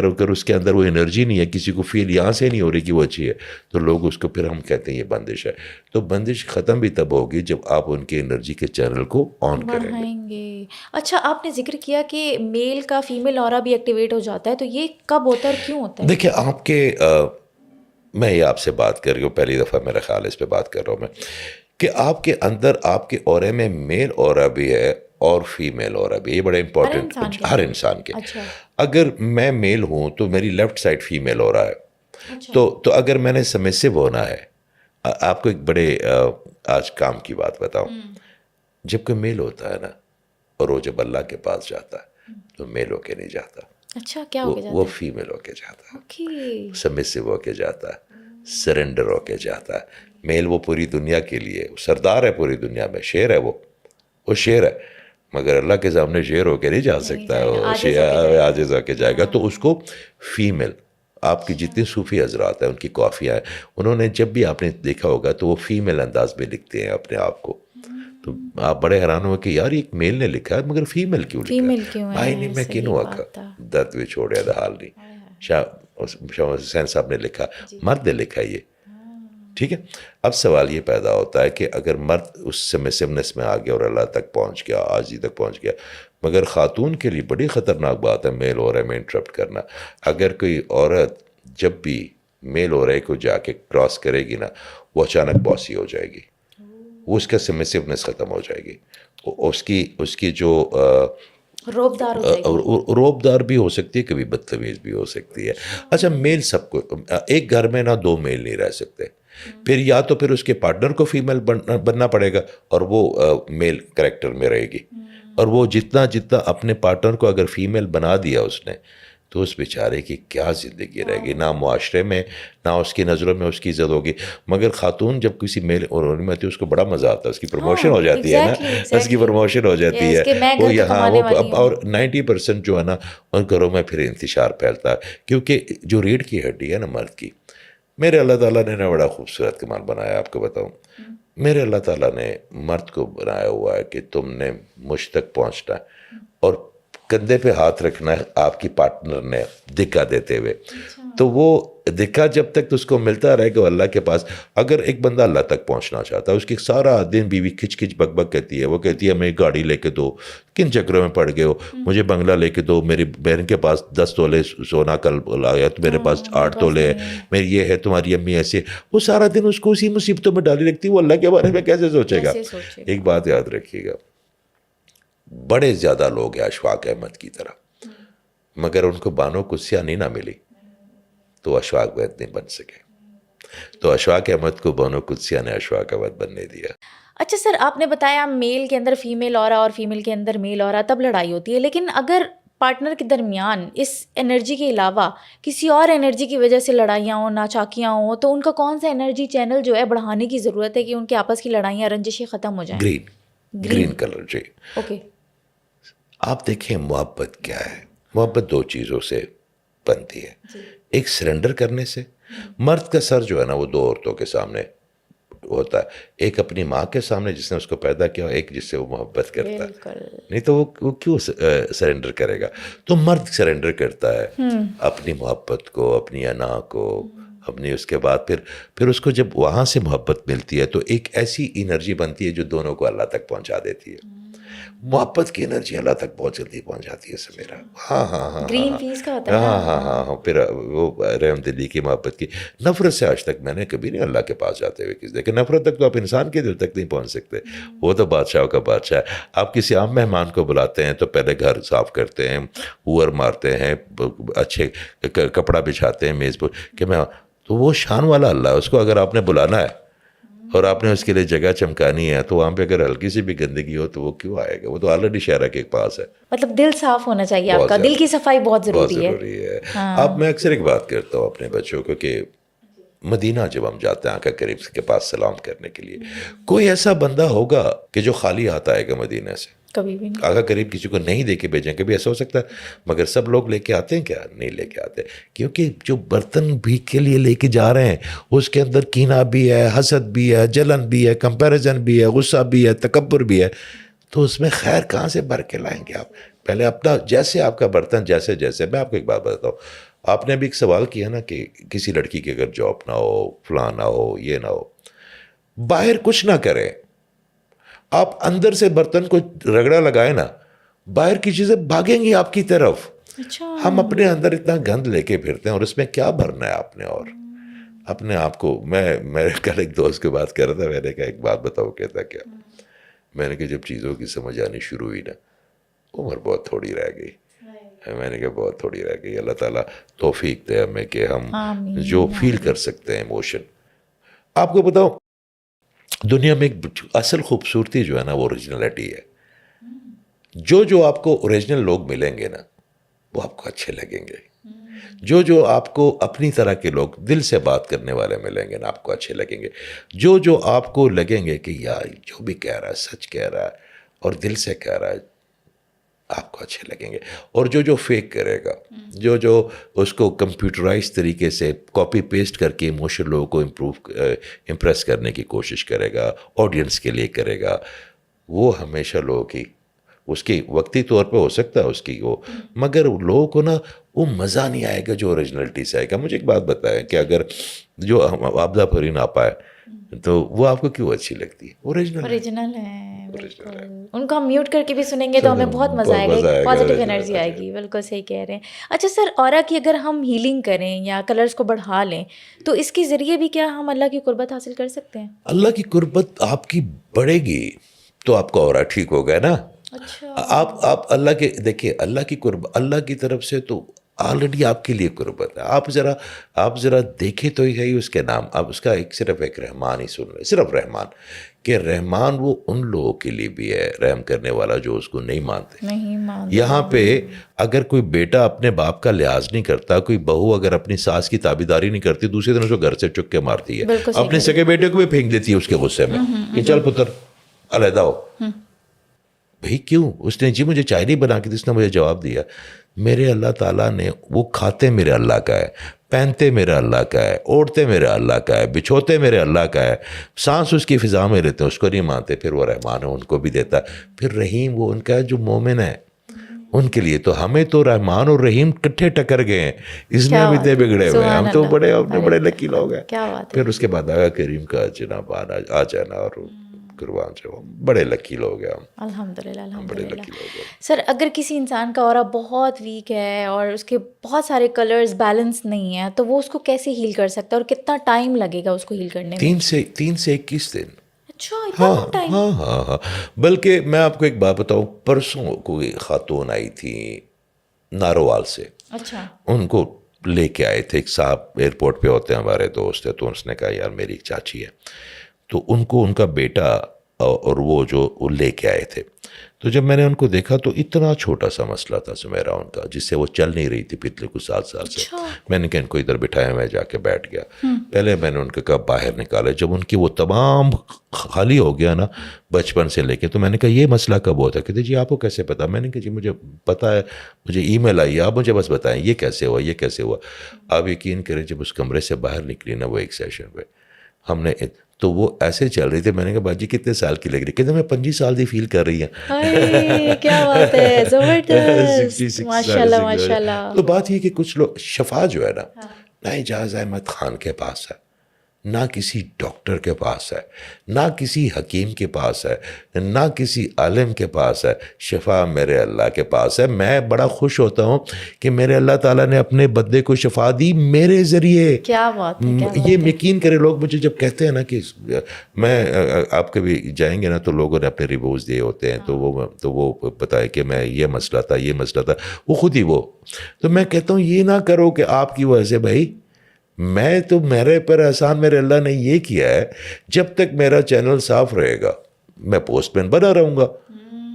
اگر اس کے اندر وہ انرجی نہیں ہے, کسی کو فیل یہاں سے نہیں ہو رہی کہ وہ اچھی ہے, تو لوگ اس کو پھر ہم کہتے ہیں یہ بندش ہے. تو بندش ختم بھی تب ہوگی جب آپ ان کے انرجی کے چینل کو آن کریں گے. اچھا آپ نے ذکر کیا کہ میل کا فیمیل اورا بھی ایکٹیویٹ ہو جاتا ہے, تو یہ کب ہوتا ہے اور کیوں ہوتا ہے؟ دیکھیں آپ کے میں یہ آپ سے بات کر رہی ہوں, پہلی دفعہ میرا خیال اس پہ بات کر رہا ہوں میں, کہ آپ کے اندر آپ کے اورے میں میل اورا بھی ہے اور فیمیل اورا بھی. یہ بڑا امپورٹنٹ ہر انسان کے. اگر میں میل ہوں تو میری لیفٹ سائڈ فیمیل اورا ہے. تو اگر میں نے سبمسو ہونا ہے, آپ کو ایک بڑے آج کام کی بات بتاؤں. جب کوئی میل ہوتا ہے نا, اور وہ جب اللہ کے پاس جاتا ہے تو میل ہو کے نہیں جاتا. اچھا, کیا ہو کے جاتا ہے؟ وہ فیمیل ہو کے جاتا ہے, سبمسو ہو کے جاتا ہے, سرنڈر ہو کے جاتا ہے. میل وہ پوری دنیا کے لیے سردار ہے, پوری دنیا میں شیر ہے, وہ شیر ہے, مگر اللہ کے سامنے شیر ہو کے نہیں جا سکتا ہے, وہ عاجز ہو کے جائے گا. تو اس کو فیمیل, آپ کی جتنے صوفی حضرات ہیں ان کی کافیاں ہیں, انہوں نے جب بھی آپ نے دیکھا ہوگا تو وہ فیمیل انداز میں لکھتے ہیں اپنے آپ کو. تو آپ بڑے حیران ہوئے کہ یار ایک میل نے لکھا ہے مگر فیمیل کیوں لکھا ہے؟ بھائی نہیں میں کنوں آکھا درد بھی چھوڑیا دا حال نہیں. شاہ حسین صاحب نے لکھا, مرد نے لکھا یہ, ٹھیک ہے. اب سوال یہ پیدا ہوتا ہے کہ اگر مرد اس سبمسونیس میں آ گیا اور اللہ تک پہنچ گیا, عاجزی تک پہنچ گیا, مگر خاتون کے لیے بڑی خطرناک بات ہے میل اورے میں انٹرپٹ کرنا. اگر کوئی عورت جب بھی میل اورے کو جا کے کراس کرے گی نا, وہ اچانک باسی ہو جائے گی, وہ اس کا سبمسونیس ختم ہو جائے گی, اس کی جو روبدار بھی ہو سکتی ہے, کبھی بدتمیز بھی ہو سکتی ہے. اچھا میل سب کو, ایک گھر میں نا 2 میل نہیں رہ سکتے, پھر یا تو پھر اس کے پارٹنر کو فیمیل بننا پڑے گا اور وہ میل کریکٹر میں رہے گی, اور وہ جتنا اپنے پارٹنر کو اگر فیمیل بنا دیا اس نے, تو اس بیچارے کی کیا زندگی رہے گی, نہ معاشرے میں نہ اس کی نظروں میں اس کی عزت ہوگی. مگر خاتون جب کسی میل اور میں آتی ہے اس کو بڑا مزہ آتا ہے, اس کی پروموشن ہو جاتی ہے نا, اس کی پروموشن ہو جاتی ہے, وہ یہاں وہ, اور 90% جو ہے نا ان گھروں میں پھر انتشار پھیلتا ہے. کیونکہ جو ریڑھ کی ہڈی ہے نا مرد کی, میرے اللہ تعالیٰ نے بڑا خوبصورت کمال بنایا. آپ کو بتاؤں, میرے اللہ تعالیٰ نے مرد کو بنایا ہوا ہے کہ تم نے مجھ تک پہنچنا ہے اور کندھے پہ ہاتھ رکھنا ہے آپ کی پارٹنر نے دکھا دیتے ہوئے, تو وہ دیکھا جب تک تو اس کو ملتا رہے گا اللہ کے پاس. اگر ایک بندہ اللہ تک پہنچنا چاہتا ہے, اس کی سارا دن بیوی کھچ کھچ بک بک کہتی ہے, وہ کہتی ہے ہمیں گاڑی لے کے دو, کن چکروں میں پڑ گئے ہو, مجھے بنگلہ لے کے دو, میری بہن کے پاس 10 تولے سونا کل لایا تو میرے پاس 8 تولے ہے, میری یہ ہے, تمہاری امی ایسے. وہ سارا دن اس کو اسی مصیبتوں میں ڈالی رکھتی ہے, وہ اللہ کے بارے میں کیسے سوچے گا. ایک بات یاد رکھیے گا, بڑے زیادہ لوگ ہیں اشفاق احمد کی طرح, مگر ان کو بانو قدسیہ نہیں نہ ملی تو اشفاق احمد نہیں بن سکے. تو اشفاق احمد کو بانو قدسیہ نے اشفاق احمد بننے دیا. اچھا سر, آپ نے بتایا میل کے اندر فیمیل اورا اور فیمیل کے اندر میل اورا تب لڑائی ہوتی ہے, لیکن اگر پارٹنر کے درمیان اس انرجی کے علاوہ کسی اور انرجی کی وجہ سے لڑائیاں ہوں, ناچاکیاں ہوں, تو ان کا کون سا انرجی چینل جو ہے بڑھانے کی ضرورت ہے کہ ان کے آپس کی لڑائیاں رنجشیں ختم ہو جائیں؟ Green colour. جی اوکے. آپ دیکھیں محبت کیا ہے. محبت 2 چیزوں سے بنتی ہے. ایک سرنڈر کرنے سے. مرد کا سر جو ہے نا وہ 2 عورتوں کے سامنے ہوتا ہے, ایک اپنی ماں کے سامنے جس نے اس کو پیدا کیا, ایک جس سے وہ محبت کرتا ہے. نہیں تو وہ کیوں سرنڈر کرے گا. تو مرد سرنڈر کرتا ہے اپنی محبت کو, اپنی انا کو, اپنی, اس کے بعد پھر اس کو جب وہاں سے محبت ملتی ہے تو ایک ایسی انرجی بنتی ہے جو دونوں کو اللہ تک پہنچا دیتی ہے. محبت کی انرجی اللہ تک بہت جلدی پہنچ جاتی ہے سمیرا. ہاں گرین پیس کا ہوتا ہے. ہاں. پھر وہ رحم دلی کی محبت کی. نفرت سے آج تک میں نے کبھی نہیں اللہ کے پاس جاتے ہوئے کسی دیکھے. نفرت تک تو آپ انسان کے دل تک نہیں پہنچ سکتے. وہ تو بادشاہوں کا بادشاہ ہے. آپ کسی عام مہمان کو بلاتے ہیں تو پہلے گھر صاف کرتے ہیں, اوور مارتے ہیں, اچھے کپڑا بچھاتے ہیں میز پر کہ میں, تو وہ شان والا اللہ ہے. اس کو اگر آپ نے بلانا ہے اور آپ نے اس کے لیے جگہ چمکانی ہے تو وہاں پہ اگر ہلکی سی بھی گندگی ہو تو وہ کیوں آئے گا. وہ تو آلریڈی شہرہ کے پاس ہے. مطلب دل صاف ہونا چاہیے آپ کا, دل کی صفائی بہت ضروری ہے. اب میں اکثر ایک بات کرتا ہوں اپنے بچوں کو کہ مدینہ جب ہم جاتے ہیں آقا کریم کے پاس سلام کرنے کے لیے, کوئی ایسا بندہ ہوگا کہ جو خالی ہاتھ آئے گا مدینہ سے؟ کبھی بھی نہیں. آقا کریم کسی کو نہیں دے کے بھیجیں, کبھی ایسا ہو سکتا ہے؟ مگر سب لوگ لے کے آتے ہیں کیا؟ نہیں لے کے آتے, کیونکہ جو برتن بھی کے لیے لے کے جا رہے ہیں اس کے اندر کینہ بھی ہے, حسد بھی ہے, جلن بھی ہے, کمپیریزن بھی ہے, غصہ بھی ہے, تکبر بھی ہے. تو اس میں خیر کہاں سے بھر کے لائیں گے آپ؟ پہلے اپنا, جیسے آپ کا برتن جیسے میں آپ کو ایک بات بتاؤں, آپ نے ابھی ایک سوال کیا نا کہ کسی لڑکی کے اگر جاب نہ ہو, فلاں نہ ہو, یہ نہ ہو, باہر کچھ نہ کریں, آپ اندر سے برتن کو رگڑا لگائے نا, باہر کی چیزیں بھاگیں گی آپ کی طرف. ہم اپنے اندر اتنا گند لے کے پھرتے ہیں, اور اس میں کیا بھرنا ہے آپ نے؟ اور اپنے آپ کو, میں کل ایک دوست کے بات کر رہا تھا, میں نے کہا ایک بات بتاؤ. کہتا کیا؟ میں نے کہا جب چیزوں کی سمجھ آنی شروع ہوئی نا, عمر بہت تھوڑی رہ گئی. میں نے کہا بہت تھوڑی رہ گئی. اللہ تعالیٰ توفیق دے ہمیں کہ ہم جو فیل کر سکتے ہیں ایموشن. آپ کو بتاؤں, دنیا میں ایک اصل خوبصورتی جو ہے نا وہ اوریجنلٹی ہے. جو آپ کو اوریجنل لوگ ملیں گے نا وہ آپ کو اچھے لگیں گے. جو آپ کو اپنی طرح کے لوگ دل سے بات کرنے والے ملیں گے نا آپ کو اچھے لگیں گے. جو آپ کو لگیں گے کہ یار جو بھی کہہ رہا ہے سچ کہہ رہا ہے اور دل سے کہہ رہا ہے, آپ کو اچھے لگیں گے. اور جو فیک کرے گا, جو اس کو کمپیوٹرائز طریقے سے کاپی پیسٹ کر کے ایموشن لوگوں کو امپریس کرنے کی کوشش کرے گا, آڈینس کے لیے کرے گا, وہ ہمیشہ لوگوں کی, اس کی وقتی طور پہ ہو سکتا ہے اس کی وہ, مگر لوگوں کو نا وہ مزہ نہیں آئے گا جو اوریجنلٹی سے آئے گا. مجھے ایک بات بتائیں کہ اگر جو آبدہ فرین آپا ہے تو وہ آپ کو کیوں اچھی لگتی ہے؟ اوریجنل ہے. ان کو ہم میوٹ کر کے بھی سنیں گے تو ہمیں بہت مزہ آئے گا, پازیٹیو انرجی آئے گی. بالکل صحیح کہہ رہے ہیں. اچھا سر, اورا کی اگر ہم ہیلنگ کریں یا کلرز کو بڑھا لیں تو اس کے ذریعے بھی کیا ہم اللہ کی قربت حاصل کر سکتے ہیں؟ اللہ کی قربت آپ کی بڑھے گی تو آپ کا اورا ٹھیک ہوگا نا. آپ اللہ کے دیکھیے, اللہ کی قربت اللہ کی طرف سے تو آلریڈی آپ کے لیے قربت ہے. آپ ذرا دیکھیں تو ہی اس کے نام, آپ اس کا صرف ایک رحمان ہی سن رہے, صرف رحمان, کہ رحمان وہ ان لوگوں کے لیے بھی ہے رحم کرنے والا جو اس کو نہیں مانتے. یہاں پہ اگر کوئی بیٹا اپنے باپ کا لحاظ نہیں کرتا, کوئی بہو اگر اپنی ساس کی تابیداری نہیں کرتی, دوسرے دن اس کو گھر سے چک کے مارتی ہے, اپنے سگے بیٹے کو بھی پھینک دیتی ہے اس کے غصے میں کہ چل پتر علیحدہ ہو. بھئی کیوں؟ اس نے جی مجھے چائے نہیں بنا کے دی. اس نے مجھے جواب دیا, میرے اللہ تعالیٰ نے, وہ کھاتے میرے اللہ کا ہے, پہنتے میرے اللہ کا ہے, اوڑھتے میرے اللہ کا ہے, بچھوتے میرے اللہ کا ہے, سانس اس کی فضا میں لیتے ہیں, اس کو نہیں مانتے. پھر وہ رحمان ہے, ان کو بھی دیتا ہے. پھر رحیم وہ ان کا ہے جو مومن ہے, ان کے لیے تو ہمیں تو رحمان اور رحیم کٹھے ٹکر گئے ہیں, اس میں ہم اتنے بگڑے ہوئے ہیں, ہم تو بڑے لکی لوگ ہیں. پھر اس کے بعد آگا کریم کا جناب آ جانا اور قربان سے بڑے لکی لوگ ہیں ہم, الحمدللہ بڑے لکی لوگ ہیں. سر اگر کسی انسان کا اورا بہت ویک ہے اور اس کے بہت سارے کلرز بیلنس نہیں ہیں تو وہ اس کو کیسے ہیل کر سکتا ہے اور کتنا ٹائم لگے گا اس کو ہیل کرنے میں؟ 3 سے 21 دن. اچھا اتنا ٹائم؟ ہاں. بلکہ میں آپ کو ایک بات بتاؤں, پرسوں کوئی خاتون آئی تھی ناروال سے. اچھا. ان کو لے کے آئے تھے, ایک صاحب ایئرپورٹ پہ ہوتے ہیں ہمارے دوست ہیں, تو اس نے کہا یار میری ایک چاچی ہے, تو ان کو ان کا بیٹا اور وہ جو لے کے آئے تھے. تو جب میں نے ان کو دیکھا تو اتنا چھوٹا سا مسئلہ تھا سمیرا ان کا, جس سے وہ چل نہیں رہی تھی پچھلے کچھ 7 سال سے. میں نے کہا ان کو ادھر بٹھایا, میں جا کے بیٹھ گیا. پہلے میں نے ان کو کہا باہر نکالا, جب ان کی وہ تمام خالی ہو گیا نا بچپن سے لے کے, تو میں نے کہا یہ مسئلہ کب ہوا تھا؟ کہتے جی آپ کو کیسے پتا؟ میں نے کہا جی مجھے پتا ہے, مجھے ای میل آئی, آپ مجھے بس بتائیں یہ کیسے ہوا, یہ کیسے ہوا. آپ یقین کریں جب اس کمرے سے باہر نکلی نا وہ ایک سیشن پہ, ہم نے تو وہ ایسے چل رہی تھی. میں نے کہا باجی کتنے سال کی لگ رہی؟ کہتے میں 25 سال دی فیل کر رہی ہیں. کیا بات ہے, زبردست, ماشاءاللہ ماشاءاللہ. تو بات یہ کہ کچھ لوگ شفا جو ہے نا اعجاز احمد خان کے پاس ہے, نہ کسی ڈاکٹر کے پاس ہے, نہ کسی حکیم کے پاس ہے, نہ کسی عالم کے پاس ہے. شفا میرے اللہ کے پاس ہے. میں بڑا خوش ہوتا ہوں کہ میرے اللہ تعالیٰ نے اپنے بندے کو شفا دی میرے ذریعے. کیا بات ہے. یہ یقین کرے لوگ مجھے جب کہتے ہیں نا کہ میں, آپ کبھی جائیں گے نا تو لوگوں نے اپنے ریویوز دیے ہوتے ہیں, تو وہ بتائے کہ میں یہ مسئلہ تھا, وہ خود ہی وہ. تو میں کہتا ہوں یہ نہ کرو کہ آپ کی وجہ سے بھائی میں تو, میرے پر احسان میرے اللہ نے یہ کیا ہے, جب تک میرا چینل صاف رہے گا میں پوسٹ مین بنا رہوں گا.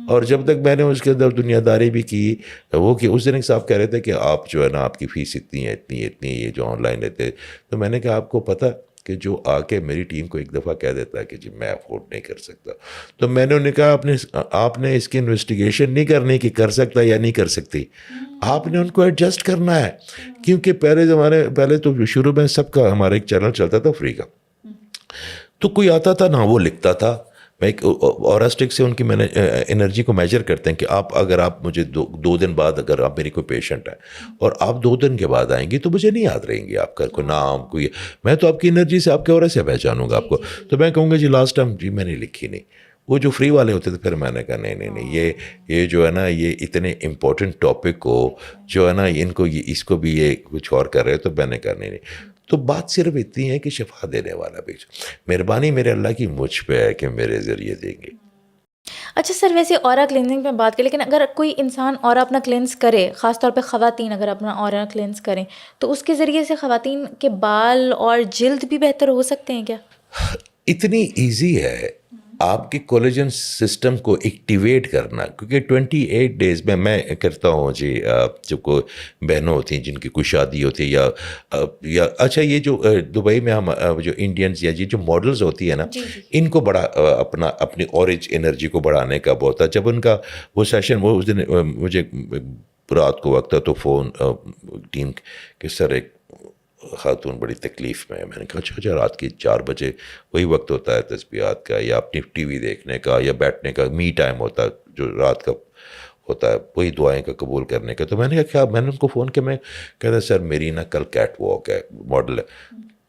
اور جب تک میں نے اس کے اندر دنیا داری بھی کی, وہ کہ اس دن ایک صاحب کہہ رہے تھے کہ آپ جو ہے نا آپ کی فیس اتنی ہے یہ جو آن لائن لیتے. تو میں نے کہا آپ کو پتہ کہ جو آ کے میری ٹیم کو ایک دفعہ کہہ دیتا ہے کہ جی میں افورڈ نہیں کر سکتا, تو میں نے انہیں کہا آپ نے اس کی انویسٹیگیشن نہیں کرنی کہ کر سکتا یا نہیں کر سکتی, آپ نے ان کو ایڈجسٹ کرنا ہے. کیونکہ پہلے تو شروع میں سب کا ہمارا ایک چینل چلتا تھا فری کا, تو کوئی آتا تھا نا وہ لکھتا تھا. میں ایک اوراسٹک سے ان کی میں نے انرجی کو میجر کرتے ہیں کہ اگر آپ مجھے 2 دن بعد اگر آپ میری کوئی پیشنٹ ہے اور آپ 2 دن کے بعد آئیں گی تو مجھے نہیں یاد رہیں گی آپ کا کوئی نام, کوئی, میں تو آپ کی انرجی سے آپ کے اورے سے پہچانوں گا آپ کو. تو میں کہوں گا جی لاسٹ ٹائم جی میں نے لکھی نہیں. وہ جو فری والے ہوتے تھے, پھر میں نے کہا نہیں یہ جو ہے نا یہ اتنے امپورٹنٹ ٹاپک کو جو ہے نا ان کو اس کو بھی یہ کچھ اور کر رہے, تو میں نے کہا نہیں. تو بات صرف اتنی ہے کہ شفا دینے والا بھی مہربانی میرے اللہ کی مجھ پہ ہے کہ میرے ذریعے دیں گے. اچھا سر, ویسے اورا کلینزنگ پہ بات کریں, لیکن اگر کوئی انسان اورا اپنا کلینز کرے, خاص طور پہ خواتین اگر اپنا اورا کلینز کریں, تو اس کے ذریعے سے خواتین کے بال اور جلد بھی بہتر ہو سکتے ہیں کیا؟ اتنی ایزی ہے آپ کے کولیجن سسٹم کو ایکٹیویٹ کرنا, کیونکہ 28 ڈیز میں کرتا ہوں جی. جب کوئی بہنوں ہوتی ہیں جن کی کوئی شادی ہوتی ہے یا اچھا یہ جو دبئی میں ہم جو انڈینز یا جو ماڈلز ہوتی ہیں نا, ان کو بڑا اپنی اورنج انرجی کو بڑھانے کا بہت ہے. جب ان کا وہ سیشن, وہ اس دن مجھے رات کو وقت تھا تو فون ٹیم کہ سر ایک خاتون بڑی تکلیف میں ہے. میں نے کہا اچھا رات کی 4 بجے وہی وقت ہوتا ہے تسبیحات کا یا اپنی ٹی وی دیکھنے کا یا بیٹھنے کا, می ٹائم ہوتا ہے جو رات کا ہوتا ہے, وہی دعائیں کا قبول کرنے کا. تو میں نے کہا کیا, میں نے ان کو فون کیا, میں کہتا سر میری نا کل کیٹ واک ہے, ماڈل ہے.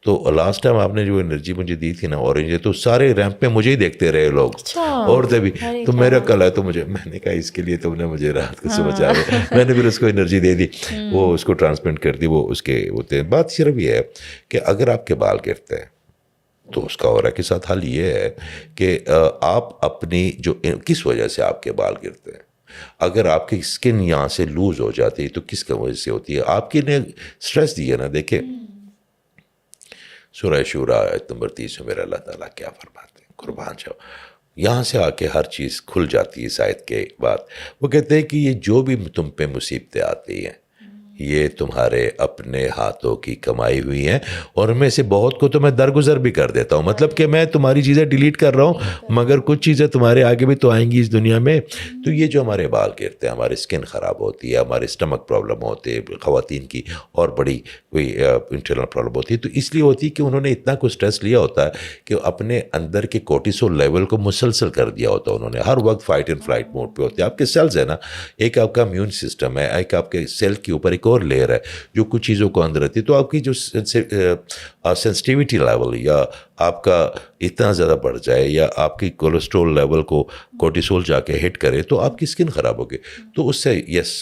تو لاسٹ ٹائم آپ نے جو انرجی مجھے دی تھی نا اورنج, تو سارے ریمپ میں مجھے ہی دیکھتے رہے لوگ اور بھی, تو میرا کل ہے. تو میں نے کہا اس کے لیے تم نے مجھے رات کو سمجھا دیا. میں نے پھر اس کو انرجی دے دی, وہ اس کو ٹرانسپلانٹ کر دی. وہ اس کے ہوتے ہیں. بات صرف یہ ہے کہ اگر آپ کے بال گرتے ہیں تو اس کا اورا کے ساتھ حل یہ ہے کہ آپ اپنی جو کس وجہ سے آپ کے بال گرتے ہیں, اگر آپ کی اسکن یہاں سے لوز ہو جاتی ہے تو کس کی وجہ سے ہوتی ہے؟ آپ کی نے اسٹریس دی ہے نا. دیکھیں سورہ شورا آیت نمبر 30 میں میرا اللہ تعالیٰ کیا فرماتے ہیں, قربان جاؤ, یہاں سے آ کے ہر چیز کھل جاتی ہے اس آیت کے بعد. وہ کہتے ہیں کہ یہ جو بھی تم پہ مصیبتیں آتی ہیں یہ تمہارے اپنے ہاتھوں کی کمائی ہوئی ہیں, اور میں سے بہت کو تو میں درگزر بھی کر دیتا ہوں, مطلب کہ میں تمہاری چیزیں ڈیلیٹ کر رہا ہوں مگر کچھ چیزیں تمہارے آگے بھی تو آئیں گی اس دنیا میں. تو یہ جو ہمارے بال گرتے ہیں, ہماری اسکن خراب ہوتی ہے, ہمارے اسٹمک پرابلم ہوتے ہیں, خواتین کی اور بڑی کوئی انٹرنل پرابلم ہوتی ہے, تو اس لیے ہوتی ہے کہ انہوں نے اتنا کچھ اسٹریس لیا ہوتا ہے کہ اپنے اندر کے کورٹیسول لیول کو مسلسل کر دیا ہوتا ہے انہوں نے, ہر وقت فائٹ اینڈ فلائٹ موڈ پہ ہوتے ہیں. آپ کے سیلز ہیں نا, ایک آپ کا امیون سسٹم ہے, ایک آپ کے سیل کے اوپر ایک اور لیئر ہے جو کچھ چیزوں کو اندر رہتی ہے, تو آپ کی جو سینسٹیوٹی لیول یا آپ کا اتنا زیادہ بڑھ جائے یا آپ کی کولیسٹرول لیول کو کورٹیسول جا کے ہٹ کرے تو آپ کی اسکن خراب ہوگی. تو اس سے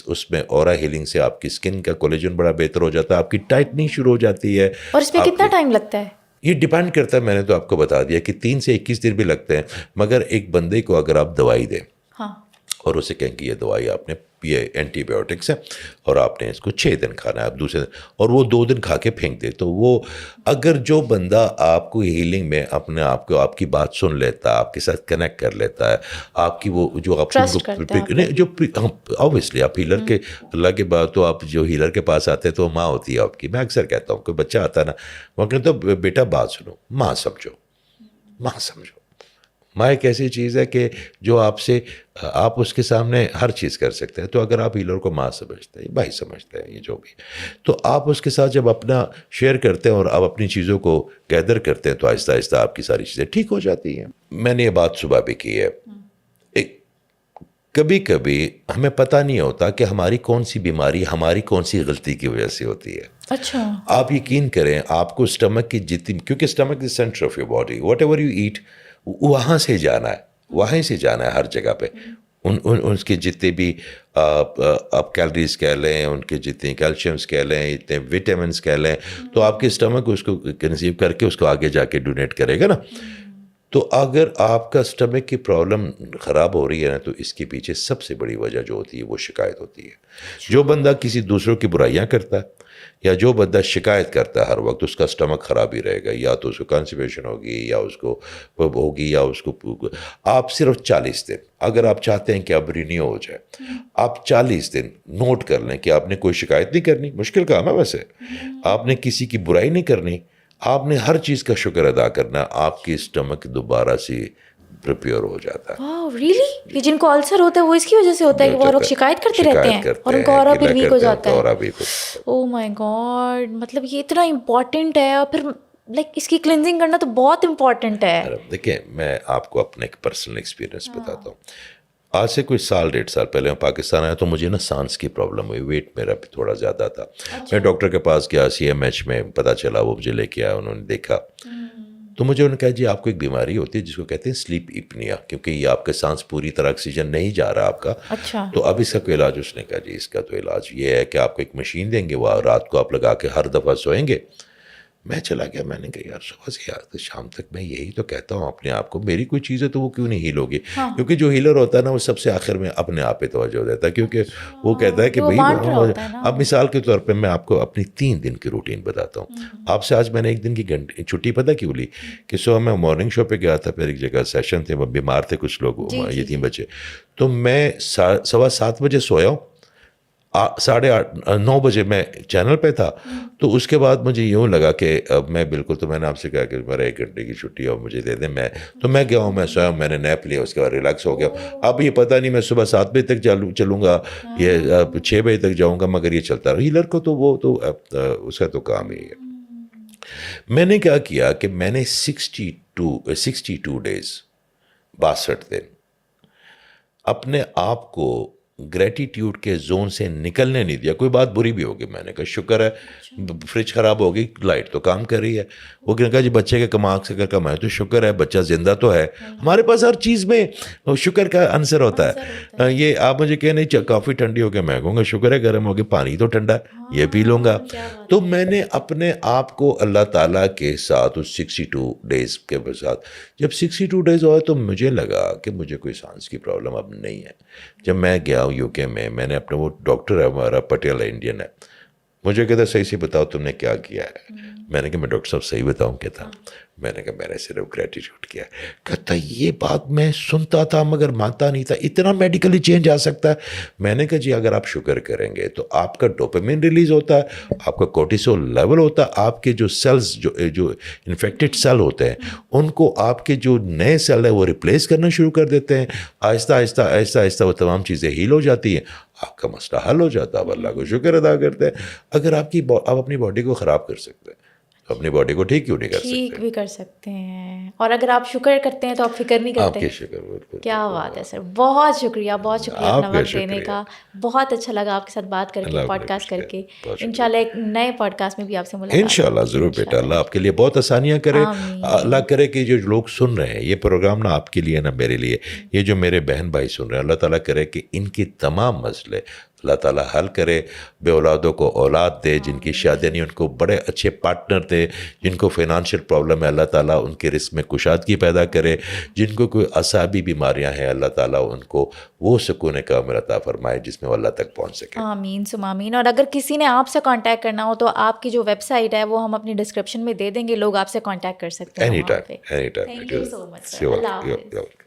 اس میں اورا ہیلنگ سے آپ کی اسکن کا کولیجن بڑا بہتر ہو جاتا ہے, آپ کی ٹائٹننگ شروع ہو جاتی ہے. اور اس میں کتنا ٹائم لگتا ہے؟ یہ ڈیپینڈ کرتا ہے, میں نے تو آپ کو بتا دیا کہ 3 سے 21 دن بھی لگتے ہیں, مگر ایک بندے کو اگر آپ دوائی دیں اور اسے کہیں کہ یہ دوائی آپ نے یہ اینٹی بایوٹکس ہے اور آپ نے اس کو 6 دن کھانا ہے, آپ دوسرے دن اور وہ 2 دن کھا کے پھینک دے, تو وہ اگر جو بندہ آپ کو ہیلنگ میں اپنے آپ کو آپ کی بات سن لیتا ہے, آپ کے ساتھ کنیکٹ کر لیتا ہے, آپ کی وہ جو آپ جو اوبیسلی آپ ہیلر کے اللہ کے بعد تو آپ جو ہیلر کے پاس آتے ہیں تو ماں ہوتی ہے آپ کی. میں اکثر کہتا ہوں کوئی بچہ آتا ہے نا, وہ کہتا ہے بیٹا بات سنو, ماں سمجھو, ماں سمجھو. ماں ایک ایسی چیز ہے کہ جو آپ سے آپ اس کے سامنے ہر چیز کر سکتے ہیں. تو اگر آپ ہیلر کو ماں سمجھتے ہیں, بھائی سمجھتے ہیں, یہ جو بھی, تو آپ اس کے ساتھ جب اپنا شیئر کرتے ہیں اور آپ اپنی چیزوں کو گیدر کرتے ہیں تو آہستہ آہستہ آپ کی ساری چیزیں ٹھیک ہو جاتی ہیں. میں نے یہ بات صبح بھی کی ہے, کبھی کبھی ہمیں پتہ نہیں ہوتا کہ ہماری کون سی بیماری ہماری کون سی غلطی کی وجہ سے ہوتی ہے. اچھا, آپ یقین کریں آپ کو اسٹمک کی جتنی, کیونکہ stomach is centre of your body, whatever you ate وہاں سے جانا ہے, وہیں سے جانا ہے ہر جگہ پہ. ان کے جتنے بھی آپ کیلریز کہہ لیں, ان کے جتنے کیلشیمس کہہ لیں, اتنے وٹامنس کہہ لیں, تو آپ کے اسٹمک اس کو کنزیو کر کے اس کو آگے جا کے ڈونیٹ کرے گا نا. تو اگر آپ کا اسٹمک کی پرابلم خراب ہو رہی ہے نا, تو اس کے پیچھے سب سے بڑی وجہ جو ہوتی ہے وہ شکایت ہوتی ہے. جو بندہ کسی دوسروں کی برائیاں کرتا ہے یا جو بندہ شکایت کرتا ہے ہر وقت, اس کا اسٹمک خراب ہی رہے گا, یا تو اس کو کانسٹیپیشن ہوگی یا اس کو ہوگی یا اس کو. آپ صرف 40 دن اگر آپ چاہتے ہیں کہ آپ رینیو ہو جائے, آپ 40 دن نوٹ کر لیں کہ آپ نے کوئی شکایت نہیں کرنی, مشکل کام ہے ویسے, آپ نے کسی کی برائی نہیں کرنی, آپ نے ہر چیز کا شکر ادا کرنا, آپ کی اسٹمک دوبارہ سے پریپیئر ہو جاتا ہے. واو ریئلی, یہ جن کو السر ہوتا ہے وہ اس کی وجہ سے ہوتا ہے کہ وہ لوگ شکایت کرتے رہتے ہیں اور ان کا اورا پھر ویک ہو جاتا ہے. او مائی گاڈ, مطلب یہ اتنا امپورٹنٹ ہے, اور پھر لائک اس کی کلینزنگ کرنا تو بہت امپورٹنٹ ہے. دیکھیں میں آپ کو اپنے ایک پرسنل ایکسپیرینس بتاتا ہوں. آج سے کوئی 1.5 سال پہلے میں پاکستان آیا تو مجھے نا سانس کی پرابلم ہوئی, ویٹ میرا بھی تھوڑا زیادہ تھا. میں ڈاکٹر کے پاس گیا, CMH میں پتہ چلا, وہ مجھے لے کے آیا, انہوں نے دیکھا تو مجھے انہوں نے کہا جی آپ کو ایک بیماری ہوتی ہے جس کو کہتے ہیں سلیپ اپنیا, کیونکہ یہ آپ کا سانس پوری طرح آکسیجن نہیں جا رہا آپ کا. تو اب اس کا کوئی علاج, اس نے کہا جی اس کا تو علاج یہ ہے کہ آپ کو ایک مشین دیں گے, وہ رات کو آپ لگا کے ہر دفعہ سوئیں گے. میں چلا گیا, میں نے کہا یار صبح سے یار شام تک میں یہی تو کہتا ہوں اپنے آپ کو, میری کوئی چیز ہے تو وہ کیوں نہیں ہیل ہوگی. کیونکہ جو ہیلر ہوتا ہے نا وہ سب سے آخر میں اپنے آپ پہ توجہ دیتا ہے, کیونکہ وہ کہتا ہے کہ بھائی. اب مثال کے طور پہ میں آپ کو اپنی 3 دن کی روٹین بتاتا ہوں. آپ سے آج میں نے 1 دن کی چھٹی پتہ کیوں لی, کہ صبح میں مارننگ شو پہ گیا تھا, پھر ایک جگہ سیشن تھے, وہ بیمار تھے کچھ لوگ, یتیم بچے, تو میں 7:15 بجے سویا ہوں, 8:30 9 بجے میں چینل پہ تھا. تو اس کے بعد مجھے یوں لگا کہ اب میں بالکل, تو میں نے آپ سے کہا کہ میرا 1 گھنٹے کی چھٹی اور مجھے دے دیں. میں گیا ہوں, میں سویا ہوں, میں نے نیپ لیا, اس کے بعد ریلیکس ہو گیا. اب یہ پتہ نہیں میں صبح 7 بجے تک چلوں گا, یہ 6 بجے تک جاؤں گا, مگر یہ چلتا رہا. ہیلر کو تو وہ تو اس کا تو کام ہی ہے. میں نے کیا کیا کہ میں نے 62 ڈیز 62 دن اپنے آپ کو گریٹیٹیوڈ کے زون سے نکلنے نہیں دیا. کوئی بات بری بھی ہوگی, میں نے کہا شکر ہے, فریج خراب ہوگی, لائٹ تو کام کر رہی ہے. وہ کہا جی بچے کے کماغ سے کر کمائے تو شکر ہے, بچہ زندہ تو ہے. ہمارے پاس ہر چیز میں شکر کا عنصر ہوتا ہے. یہ آپ مجھے کہ نہیں کافی ٹھنڈی ہو گئی, میں کہوں گا شکر ہے, گرم ہوگی, پانی تو ٹھنڈا ہے, یہ پی لوں گا. تو میں نے اپنے آپ کو اللہ تعالیٰ کے ساتھ اس 62 ڈیز کے ساتھ, جب 62 ڈیز ہوئے تو مجھے لگا کہ مجھے کوئی سانس کی پرابلم اب نہیں ہے. جب میں گیا UK میں نے اپنے, وہ ڈاکٹر ہے ہمارا پٹیل انڈین ہے, مجھے کہتا صحیح سے بتاؤ تم نے کیا کیا ہے. میں نے کہا میں ڈاکٹر صاحب صحیح بتاؤں, کہتا میں نے کہا میں نے صرف گریٹیٹیوڈ کیا. کہتا یہ بات میں سنتا تھا مگر مانتا نہیں تھا, اتنا میڈیکلی چینج آ سکتا ہے. میں نے کہا جی اگر آپ شکر کریں گے تو آپ کا ڈوپامین ریلیز ہوتا ہے, آپ کا کورٹیسول لیول ہوتا ہے, آپ کے جو سیلز جو انفیکٹڈ سیل ہوتے ہیں ان کو آپ کے جو نئے سیل ہیں وہ ریپلیس کرنا شروع کر دیتے ہیں. آہستہ آہستہ آہستہ آہستہ وہ تمام چیزیں ہیل ہو جاتی ہیں, آپ کا مسئلہ حل ہو جاتا ہے. آپ اللہ کو شکر ادا کرتے ہیں. اگر آپ اپنی باڈی کو خراب کر سکتے ہیں تو اپنی باڈی کو ٹھیک کیوں نہیں کر سکتے؟ ٹھیک بھی کر سکتے ہیں, اور اگر آپ شکر کرتے ہیں تو آپ فکر نہیں آپ کرتے. کے شکر بالکل. کیا بات ہے سر, بہت شکریہ اپنا آپ کا وقت دینے شکریہ. کا. بہت اچھا لگا آپ کے ساتھ بات کر کے, اللہ پوڈ کاسٹ کر کے. بہت شکریہ. انشاءاللہ ایک نئے پوڈ کاسٹ میں بھی آپ سے ملاقات انشاءاللہ ضرور بیٹا, اللہ آپ کے لیے بہت آسانیاں کرے. آمین. اللہ کرے کہ جو لوگ سن رہے ہیں یہ پروگرام نہ آپ کے لیے نہ میرے لیے, یہ جو میرے بہن بھائی سن رہے ہیں, اللہ تعالیٰ کرے کہ ان کی تمام مسئلے اللہ تعالیٰ حل کرے. بے اولادوں کو اولاد دے, جن کی شادی نہیں ان کو بڑے اچھے پارٹنر دے, جن کو فائنانشیل پرابلم ہے اللہ تعالیٰ ان کے رزق میں کشادگی پیدا کرے, جن کو کوئی اعصابی بیماریاں ہیں اللہ تعالیٰ ان کو وہ سکون کامل عطا فرمائے جس میں وہ اللہ تک پہنچ سکے. آمین ثم آمین. اور اگر کسی نے آپ سے کانٹیکٹ کرنا ہو تو آپ کی جو ویب سائٹ ہے وہ ہم اپنی ڈسکرپشن میں دے دیں گے, لوگ آپ سے کانٹیکٹ کر سکتے ہیں. Any time. Thank you so much sir. اللہ حافظ.